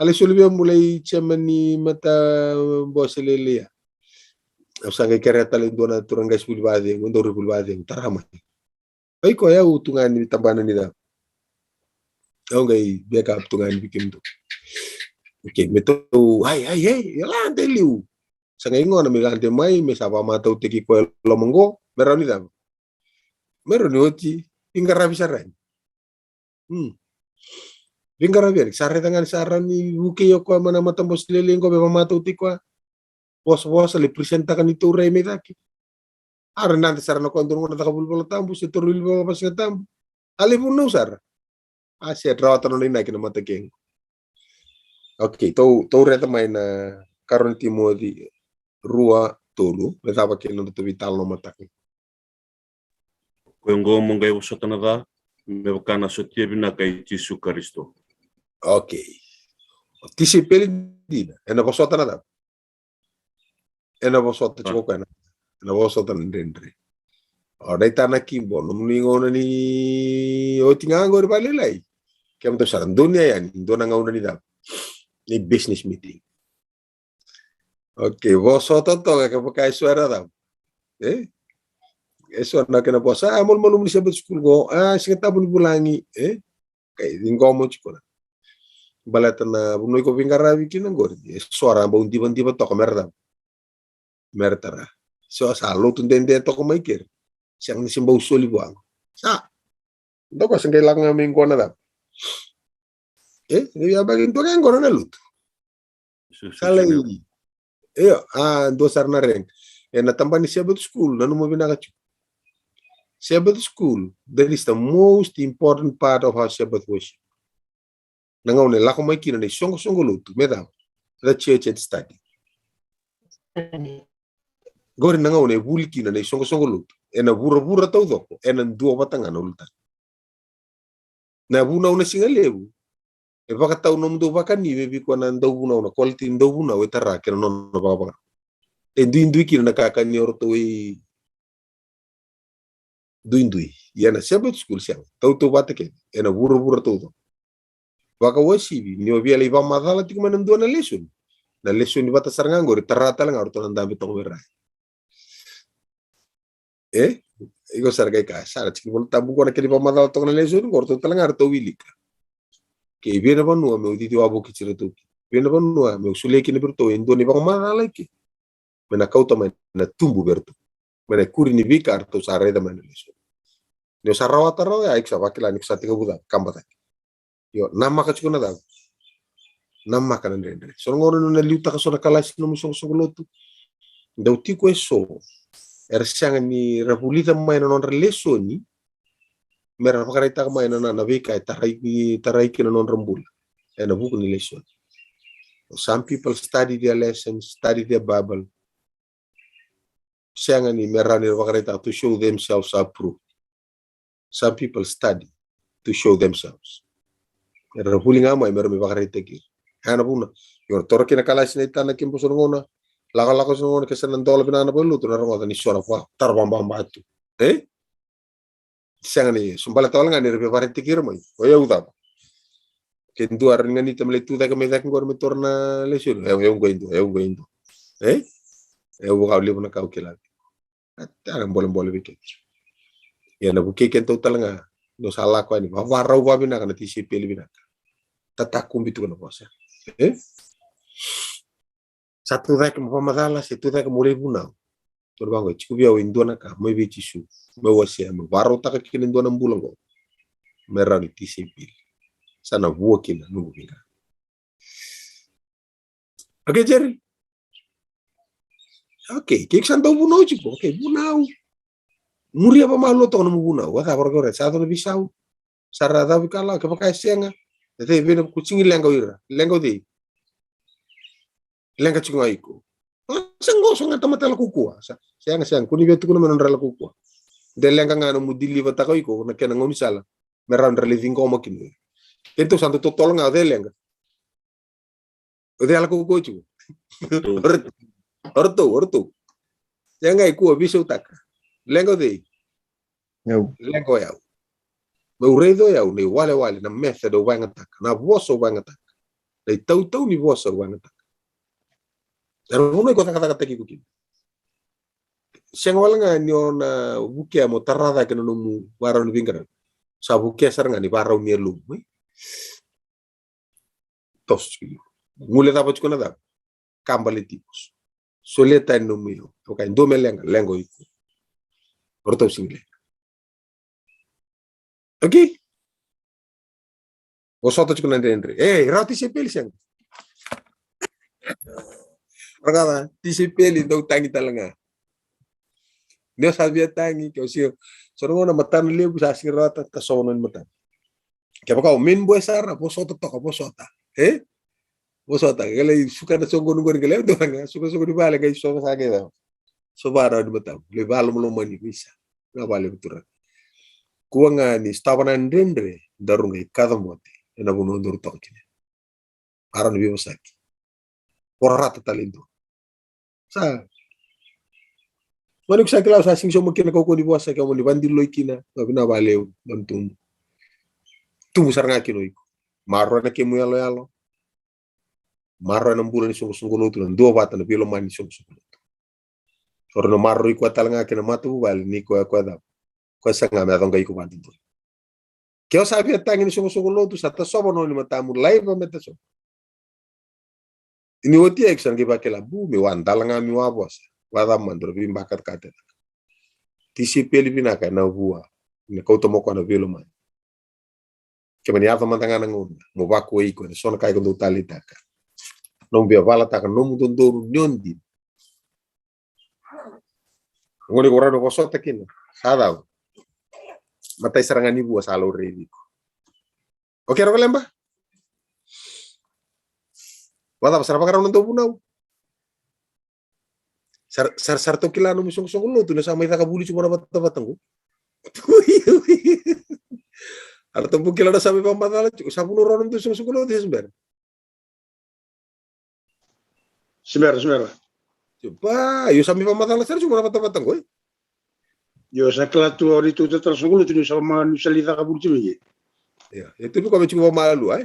Alis ulibyo mulai chamani mata boss lelia. Usanga kere tali dona turanga bulbade, ngondor bulbade, tarama. Ay ko ya utungan ni tabana nila. Okay, backup tungan bikin to. Okay, meto ay, yalante liu. Sanga ingo na milante mai, me sapa mata uteki ko lomongo, meron ni dam. Meron ni oti, ingara bisaran. Vingara biar sarre tangan sarani buke yo kwa mana matambos lelengo be mama tuti kwa bos le presentakan itu reme daki ara nante sarano ko ndurmo na takabul tambu se torul bo pas tambu ali pun usar asia drawat no ni na mata geng okay to reta main karon timodi rua tolu betapa ke no to vital no mata ko ngomong kay usatana da me kana sotie bina kay Jesu Kristo. Okay. Tisi pelidina, ena bosota nada. Ena bosota choko ena bosota ndendre. Ora itana kimbo, numingo na ni otingango ri balelai. Kaya to saran dunia yan, dona nga una ni dap. Ni business meeting. Okay, bosota to kaya pakai suara dap. Eso na kena bosa, amol malum ni sabat school go, singata bun bulangi, kay dingomo chiko. Balatan na bunoy ko pingara bikin ng gordi suara ba undi to merda mertara so salo tunden to ko maikir siyang nisimba usuli buang sa do ko singay lang ng ko na da hindi bagin to kang gona na lut salay do sarna reng. Na tambani Sabbath school, nanu mo binakachu. Sabbath school, that is the most important part of our Sabbath worship. Nangaune lako mai kina ni songo lutu, meda, the church and study. Gori nangaune wuli kina ni songo lutu, ena bura tau doko, ena ndua batanga na ulta. Na buna una singa lebu, e baka tau no mdo baka ni bebi kwa na ndau buna una, quality ndau buna we tara kena no baka. E duindui kina na kaka ni orto we duindui. Yana Sabbath school siang, tau bata ke, ena bura tau doko. Baka wasibi, ni obia le ba madala tiku manandua na lesson. Na lesson ni bata sarangango, tarata lang orto na dami tong merai. Iko sarga ka sara chiki bon tabu ko na keli pa madala tong na lesson orto talang arto wilika. Ke viene banua me uditi wabo kichira tu. Viene banua me usule ki ne berto endo ni bang madala ki. Mena kauta na tumbu berto. Mena kuri ni vika arto sara da man lesson. Ni sarawata rawa ya iksa wakila ni ksati buda kambata. Yo nama ka chukuna da. Nama ka nendre. So ngoro no na liuta ka so na kalasi no musong lotu. Dauti ko eso. Ersanga ni rapulita mai non relation mera pakarita mai na vika tarai kina non rambula and a book in lesson. Some people study their lessons, study their Bible. Sanga ni mera ni pakarita to show themselves approved. Some people study to show themselves. Rapulinga mai mera mi pakarita ki. Hana buna. Yor tora kina kalasi na itana kimpo sonongona. Laka sonongona kesan ndola binana pelu to na ronga ni sona fa tarbamba tu. Sanga ni sumbala tawala ngani rebe parenti kirmai. Oya uda. Kendu arninga ni tamle tu da kame da ngor metorna lesur. Eu goindo. Eu vou ali na kau kila. Atarang boleh bikin. Ya na buke kento talanga no sala ko ni warau ba binaka na TCP binaka. Tatakum bitu na posa. Satu dak mo pamadala, satu dak mo lebuna. Torbango chikubia o indona ka mo bi chisu. Mo wasia mo waro taka kinin dona mbulango. Merani TCP. Sana vuokina nungu binga. Okay, Jerry. Okay, kiksan tau bunau chico. Okay, bunau. Muria pa malo to na bunau. Wata borgore sa to bisau. Sarada bikala ke pakai sianga. Tete bino kucing lengo ira. Lengo di. Lenga chingo aiko. Sanggo songa tamatala kukua. Siang kuni betu kuna menonrala kukua. De lenga ngano mudili vata ko iko na kena ngomi sala. Meran reliving ko makin. Itu santo to tolong ade lenga. Ode ala kukua chu. Orto. Yang aiko bisu tak. Lengo de. Lengo yau. Meuredo yau ni wale na method wangatak. Na voso wangatak. Dai tau ni voso wangatak. Dan uno ko kata kiku kin. Siang wala nga ni ona buke mo tarada kena numu waro ni bingara. Sa buke sar nga ni waro ni lu. Tos ki. Mule dapat ko na da. Kambali tipos. Soleta numu yo. Okay, do lengo iku. Orto single. Okay. Osoto ko naendre. Rati sepel siang. Ragada, TCP daw tangi talanga. Dia sabia tangi kau sio. Sono na matan lebu sa sirata ta sono matan. Kaya kau min boy sara posota to ka posota. Posota gele suka na songo ngor gele do nga suka di bale kay so sa gele. So bara di matan. Le balo mo mani bisa. Na bale betura. Kuwa nga ni stawana ndendre darunga kada moti. Ena buno ndur to kine. Aran bi masaki. Porrata talento. Sa manuk sa kila sa sing so makina ko di buasa ka mo ni bandil loy kina na baleu dan tumbu saranga kino iko marro na kemu yalo marro na bulan so lutu dan dua bata na pilo mani so lutu sorno marro iko talanga kina matu bal ni ko da ko sanga me adonga iko bandil kyo sabi atangin so lutu sa tasobo no ni matamu live meta so ini woti eksan ke bakela bu mi wandalanga mi wabos wada mandro bi mbakat kate TCP libina ka na bua ne ko to moko na velo man ke mani ava mantanga ngon mo bako iko ne sona kai ko talita ka no bi vala ta ka no mu dondo nyondi Ngoni ko rado ko sota kin. Sada. Matay serangan ibu asalo ready ko. Oke ro lemba. Wala pasara pa karon ndo bunaw. Sar to kilano mo song lo tu na sa may takabuli cuma na batang ko. Ada tempu kilano sa may pamatala sa puno ron tu song lo di sember. Semera. Coba, yo sa may pamatala sar cuma na batang ko. Yo sa kala tu ori tu te trasungulu tu sa ma nu salida ka burti mi. Ya, itu nu kami cuma malu ay.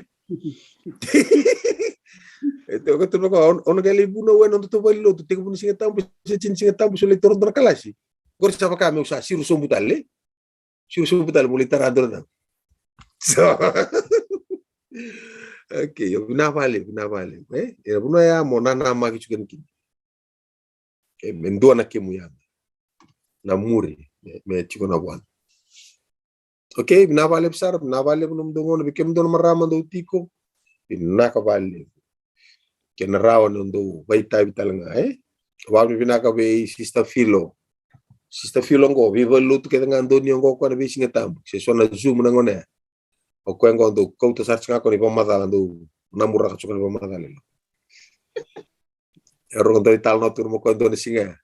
Ito ko tuno ko ono gali buno wen on to ballo to tigo singa tambo se singa tambo so le toron na kalasi. Gor sa pa kami usa siru so butalle. Siru so butalle mo litara do na. So. Okay, yo na vale. Era buno ya mo na ma ki chuken kin. Mendo na ke mu ya. Na muri me chiko na wan. Okay, na vale bunum dongo na bikem don marama do tiko. Na ka vale. Kena rawan ndo baita bitalanga wami binaka be Sister Philo ngo viva lutu ke ngando ni ngo ko na be singa tambu se sona zoom na ngone o ko ngo ndo ko to sarch ngako ni pamadala ndo namura ka chukon pamadala ero ndo ital no tur mo ko ndo singa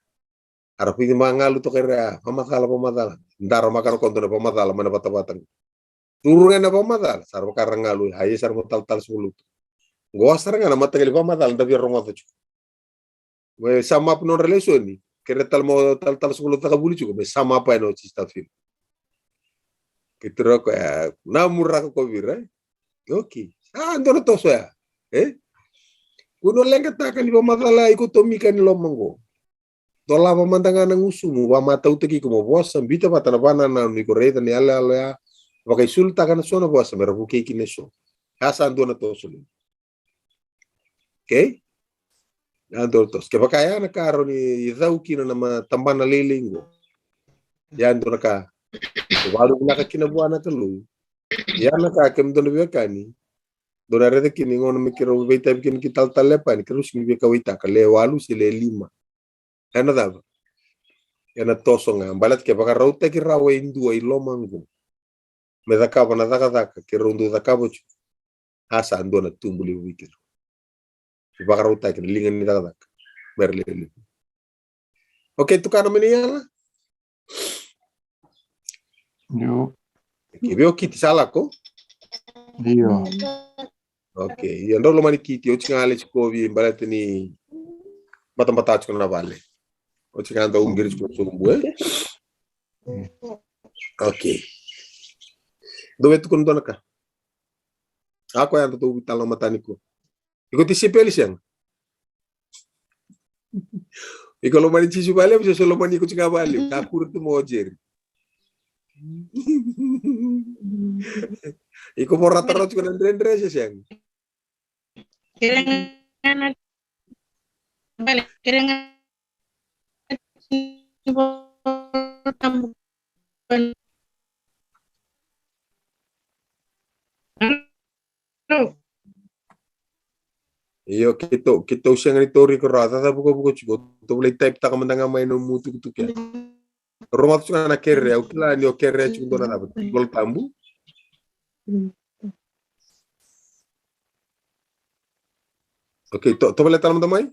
ara pidi mangalu to kera pamadala ndaro makar ko ndo pamadala mana bata-batang turungan na pamadala sarwa karangalu haye sarwa tal sulu Gua sarang na matagal pa matal da biro mo tachu. We sama pa non relation ni. Kere tal mo tal sulo ta kabuli chuko me sama pa no Sister Phil. Kitro ko na murra ko bira. Okay. Ando na to so ya. Kuno lenga ta kan pa matala iko to mi kan lo mango. Dola pa mandanga ng usumu wa mata utaki ko mo boss ambita pa tanabana na ni ko reta ni ala ya. Bakay sulta kan so na boss mera ko kiki neso. Hasa ando na to so. Okay? Ando tos. Kaya kaya na karo ni Zauki na nama tambana lilingo. Yan do na ka. Walo na ka kinabuan na kalu. Yan na ka kem do na bekani. Do na rete kini ngono mikiro beita bikin kital talepan terus ngi beka wita ka le walu sile 5. Ana daba. Yana toso nga balat ke baka rauta ki rawe indu ai lomango. Me daka bana daka ke rundu daka bochu. Asa ando na tumbuli wikir. Bakar utak lingan ni tak berlele. Oke, tu kana meniyala. Yo. Veo kiti sala ko. Iyo. Oke, yando lo mani kiti o chingale chiko vi balate ni mata chiko na vale. O chingando ngiri chiko sumbu Oke. Dove tu kondo naka? Ako yan to bitalo matani ko. Ikuti si Pelis yan. Ikaw lo mani chisu bale, bisa solo mani ko chika bale. Kakur tu mo jer. Iko mo rata chiko nandre siya. Kirangan balik kirangan Iyo kita usang ni tori ko rata ta buko chiko to boleh type ta kamandanga may no mutu tu kya. Romat suka na kerre au kila ni o kerre chiko na dapat gol tambu. Oke, to boleh tanam damai?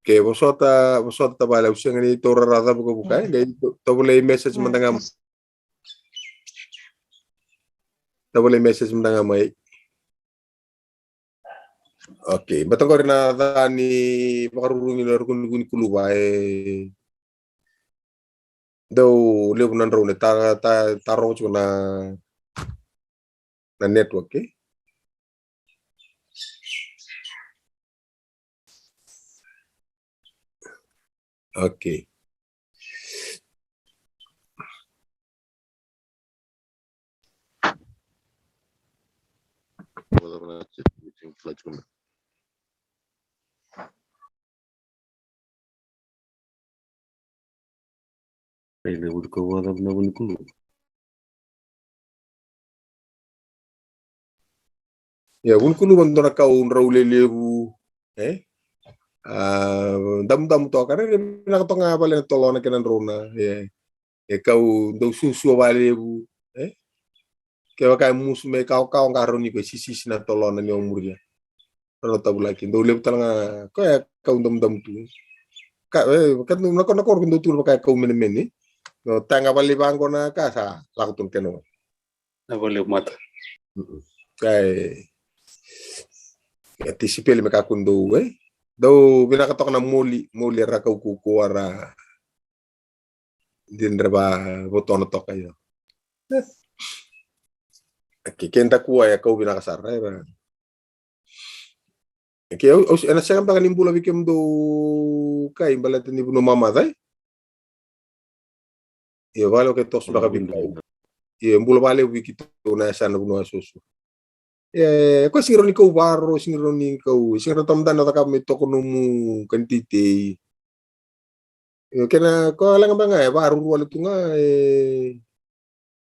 Oke, bosota bala usang ni tora rata buko buka. Gay to boleh message mandanga. To boleh message mandanga mai. Oke, batang ko rin na ni makarurungin na rukun kuluwa daw lebu nan raw ne tarong ko na network Okay. Pele urka wada na bunikulu. Ya bunikulu bandona kau unraule lebu dam to karena na tonga bale tolona kenan rona kau do susu lebu kau kai mus me kau ngaroni ko sisi sina tolona ni umurnya. Kalau tahu lagi do lebu talanga kau dam tu. Kan nakor kundo tur pakai kau mene no tanga bali bango na kasa lakutun keno. Na boleh mata. Kai tisipele mekakundo do binakatok na muli raka ukuku ara din raba botono to kayo. Kenta kuwa ya kau binakasar ba. Os ana sa kanta kanimbula bikem do kai balat ni buno mama dai. Yo valo que tos baka bikau. Yo mbula vale wikito na sana buno asusu. Ko singro ni kau baro singro tamdan na takam ito kunumu kantite. Kena ko lang ba nga baro wala tunga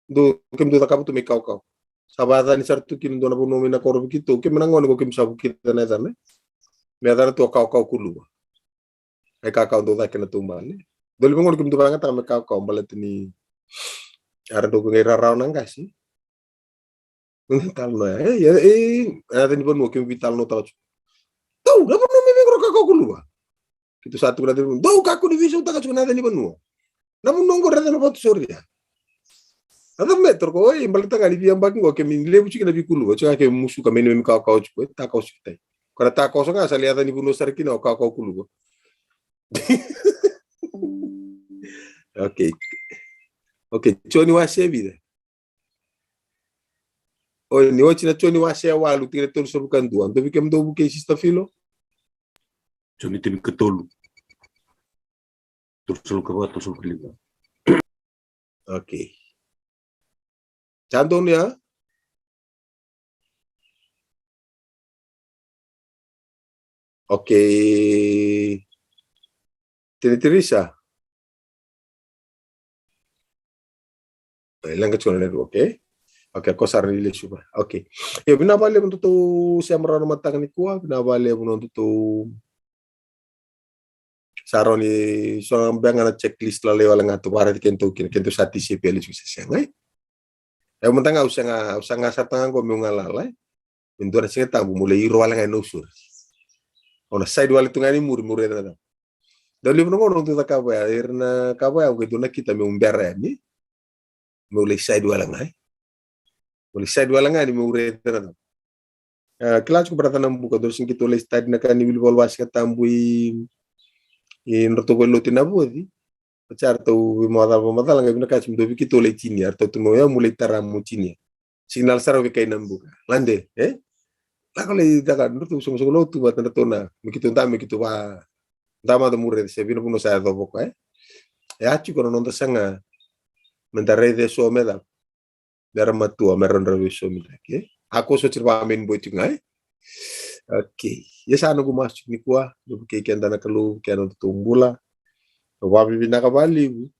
do kem do takam to mikau kau. Sabada ni sartu kin do na buno mina koro bikito kem nangon ko kem sabu kita na dane. Meadara to kau kulu. Ai kakau do kena tumbane. Dole mongol kem do banga takam kau balat ni ara do ngira raw nang kasi. Tal no ada ni bonu kem vital no tahu. Tahu, dapat no memang kakau kulu. Itu satu berarti do kakau di visu tak cuma ada ni bonu. Namun nonggo ada no batu sorya. Ada metro ko balita ngani biang bagi ko kem lebu cikina bi kulu. Cuma kem musu kem mem kakau cukup tak kau sitai. Kalau tak kau sangat asal ada ni bonu sarkina kakau kulu. Oke, Johnny wase vida. Ni hoje na Johnny wase walu tira tolu sobukan duan. Tapi kem do buke sista filo. Johnny timi ketolu. Tersul ke bawah, tersul ke lima. Oke. Canton ya. Oke. Teresa. Lang kecil oke. Oke, aku saran dili suba. Oke. Ya binabale untuk tu siya marano matang ni kuwa, binabale untuk tu saroni so benga na checklist la lewa nga tu para kento sati si peli su siya ngai. Ya mentanga usanga satanga ko mungalala. Mendora singa tabu mulai iro wala nga no sur. Ona side wala tungani muri na. Dali no ngono tu takaba irna kaba ko tu nakita me umbere ni. Mulai side wala ngai. Mulai side wala nga di mure na. Kelas ko berata nang buka dosin kita oleh stadi na kani bilbol was ka tambui in roto ko loti na bodi. Pacar tu moda lang nga binaka sim do kita oleh chini arto tu mo ya mulai taramu chini. Signal saraw kay nang buka. Lande Lako le daga roto so lotu bat na to na mikito ndame kito wa ndama do mure se bino puno sa do boko achi kono non sanga mentare de so meda dara matua meron reviso mita ke ako so cirwa men boy tungai oke ya sana gu masuk ni kuah do ke kenda na kalu ke no tumbula wa bibi na kabali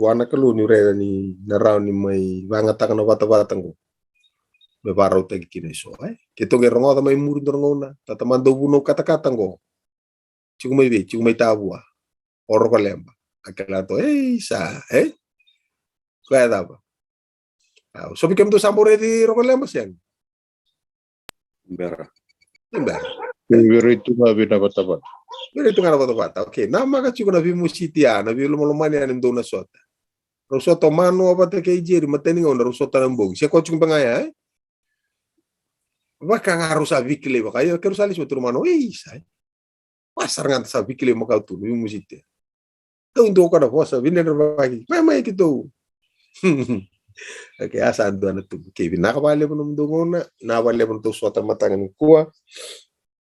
wana kalu ni re ni na raw ni mai bangata kana bata-bata ngo me baro tagi kine so kito ge rongo mai muru ndorngona tata mando buno kata-kata ngo cikumai tabua oro ko lemba akela to sa kaya daba so bikem to sambore di ro ko lemba siang Mbera. Biro itu nggak bina bata-bata. Biro itu nggak bata-bata. Oke, nama ka chiko na bi musitia, na bi lumulumani anim do na sota. Ro sota mano apa te kay jeri mateni ngon ro sota nambog. Siya ko chung pangaya Baka nga harus sa bikile baka yo kero salis mo mano sai. Pasar nga sa bikile mo ka tu bi musitia. Tahu do ka na fosa binen bagi. May kito. Oke, asaan doon na ito. Okay, nakabali mo naman doon na. Nakabali mo ito suwata matangan ng kuwa.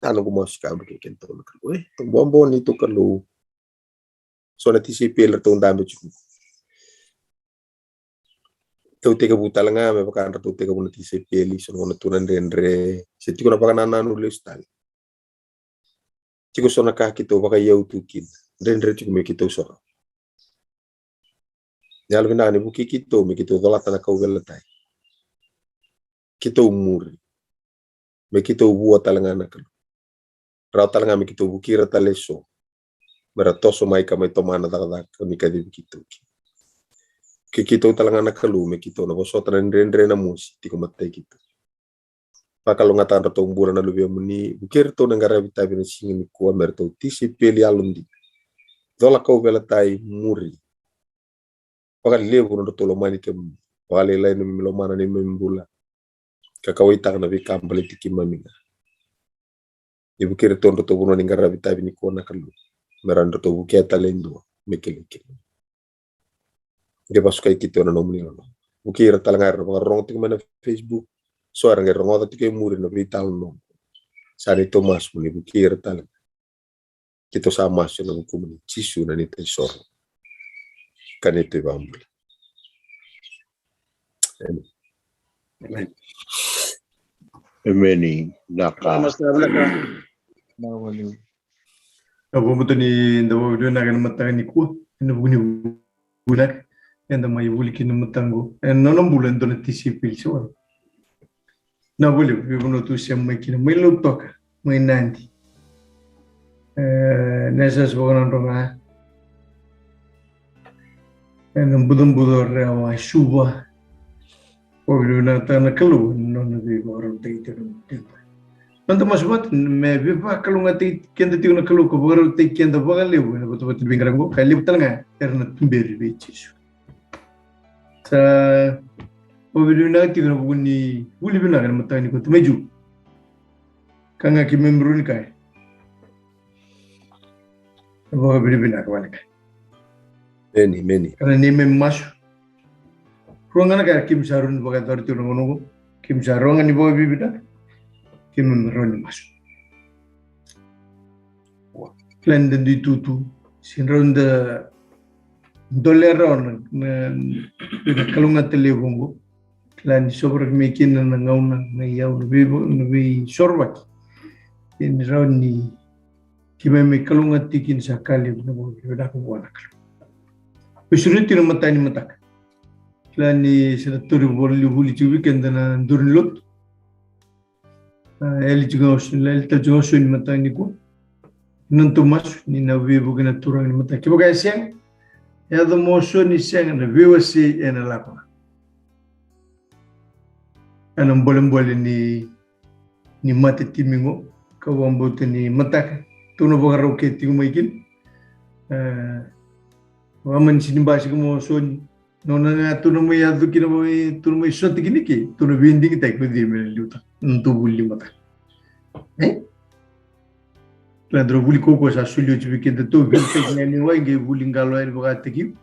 Ano gumawas ka? Magkikento na kalo. Itong bombo nito kalo. So, natisipil na itong dami chuk. Ito teka buta lang nga. May baka ito teka mo natisipil. So, natunan rin. Siti ko na baka nananulis tal. Chiko so nakakito baka yaw tukin. Rin chuk may kito so. Nyal vinani buki kito me kito dolata na kau velatai. Kito umuri. Me kito bua talangana kalu. Rau talanga me kito bukira taleso. Mera toso mai kamai tomana daga kami kadi kito. Kito talangana kalu me kito na bosota na ndre na musi tiko matai kito. Pakalo ngata rato umbura na lubia muni bukira to nangara vitabi na singi ni kuwa merto tisi peli alundi. Dola kau velatai muri. Pagal lebu na tolo mani ke wale lai ni milomana ni membula kakawai tak na vikam balik tiki maminga ibu kira ton to buno ni ngara vitabi ni kona kalu merando to buke talendo mekelike de basukai kito na nomni no bukira talangar no rong tik mana Facebook suara ngar ngoda tike muri no vital no sari Thomas muni bukira talang kito sama sino bukumuni cisu na ni tesor kanete bambul. Emeni naka. Abo muto ni ndabo video na kan matanga ni ku ina bugni bulak enda mai buliki no matango en non bulan don TCP so na buli vivono tu sem mai kina mai lo toka mai nanti nesas bogan ronga en budor rewa shuba o na tana kalu non vivo ron teite Nanti masuk me viva kalau ngati kenda tiuna kalu ko baru te kenda bagal lebu na betul betul bingkar ko kali betul nggak karena tumberi becis. Sa obilu na tiuna buguni buli bina kan matani ko tumeju. Kanga ki membrun kai. Bawa bili bina ko balik. Meni. Karena ni memas. Ruangan ka kim sarun bagai tor tiuna ngono kim sarungan ni bawa bili bina. Kim meroni masuk. Klenda di tutu, sin ronda doleron na kalunga telebongo. Klan sobre mekin na ngauna na yaw na bi sorbak. In roni kime me kalunga tikin sa kalib na mo bida ko wala kalu. Bisuruti na matani matak. Klan ni sila turi borli huli chubi kenda na durlot. Ele juga sun mata ni ko nanto mas ni na vivo gina turang ni mata kibo kaya siang ya do moso ni siang na vivo si ena lapa anam bolem ni mata timingo kawambo ni mata tuno bogaro ke tingo maikin waman sinibasi ko moso nona na tuno mo yadu kina mo tuno mo shot kini ki tuno binding tak ko di me luta nto bulli mata la dro bulli ko sa sulio ci weekend to bil tek ni wa nge bulli ngalo en baga teki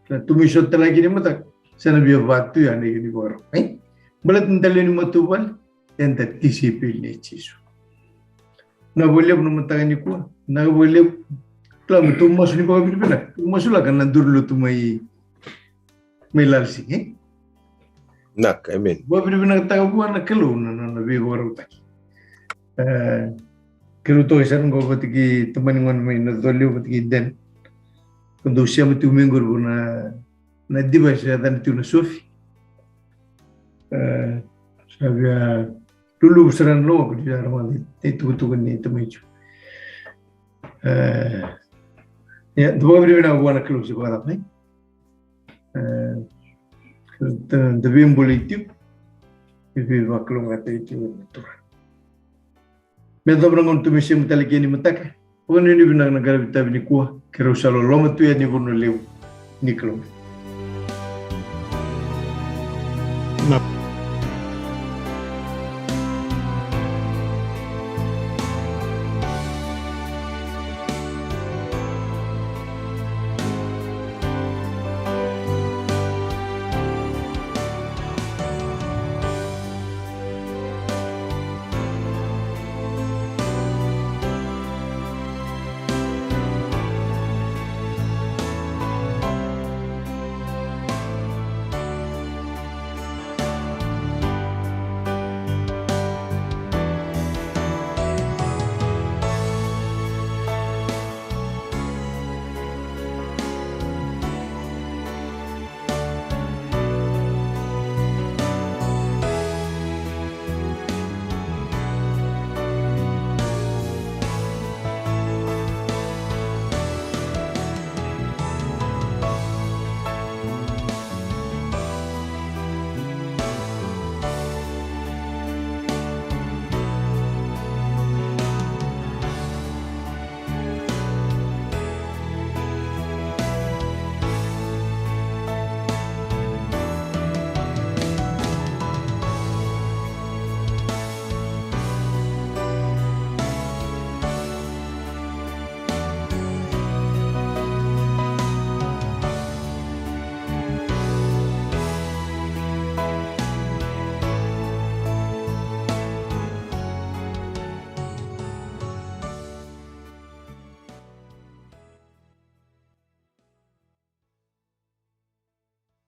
la tumi shot la kini mata sana bi vatu ya ni bor balat ndale ni matubal enta TCP ni chisu na bolle no mata ni ko na bolle la mutu mas ni baga bil masula kan durlo tu mai lalsi Nak, amen. Bawa bina tahu buat nak kelu na vivo rutaki. Kelu tu isan go batiki teman dengan main na dolio batiki den. Kondusia matu minggur na dibas ya dan tu na sofi. Sabia dulu besaran lo aku di dalam itu ni teman itu. Ya, bawa bina buat nak kelu sekarang ni. Devem politik, itu waktu ngata itu betul. Mereka berangon tu mesti mentaliki ni mentak. Bukan ini benar negara kita ini kuah. Kerusalo lama tu ya ni pun lew ni kalau.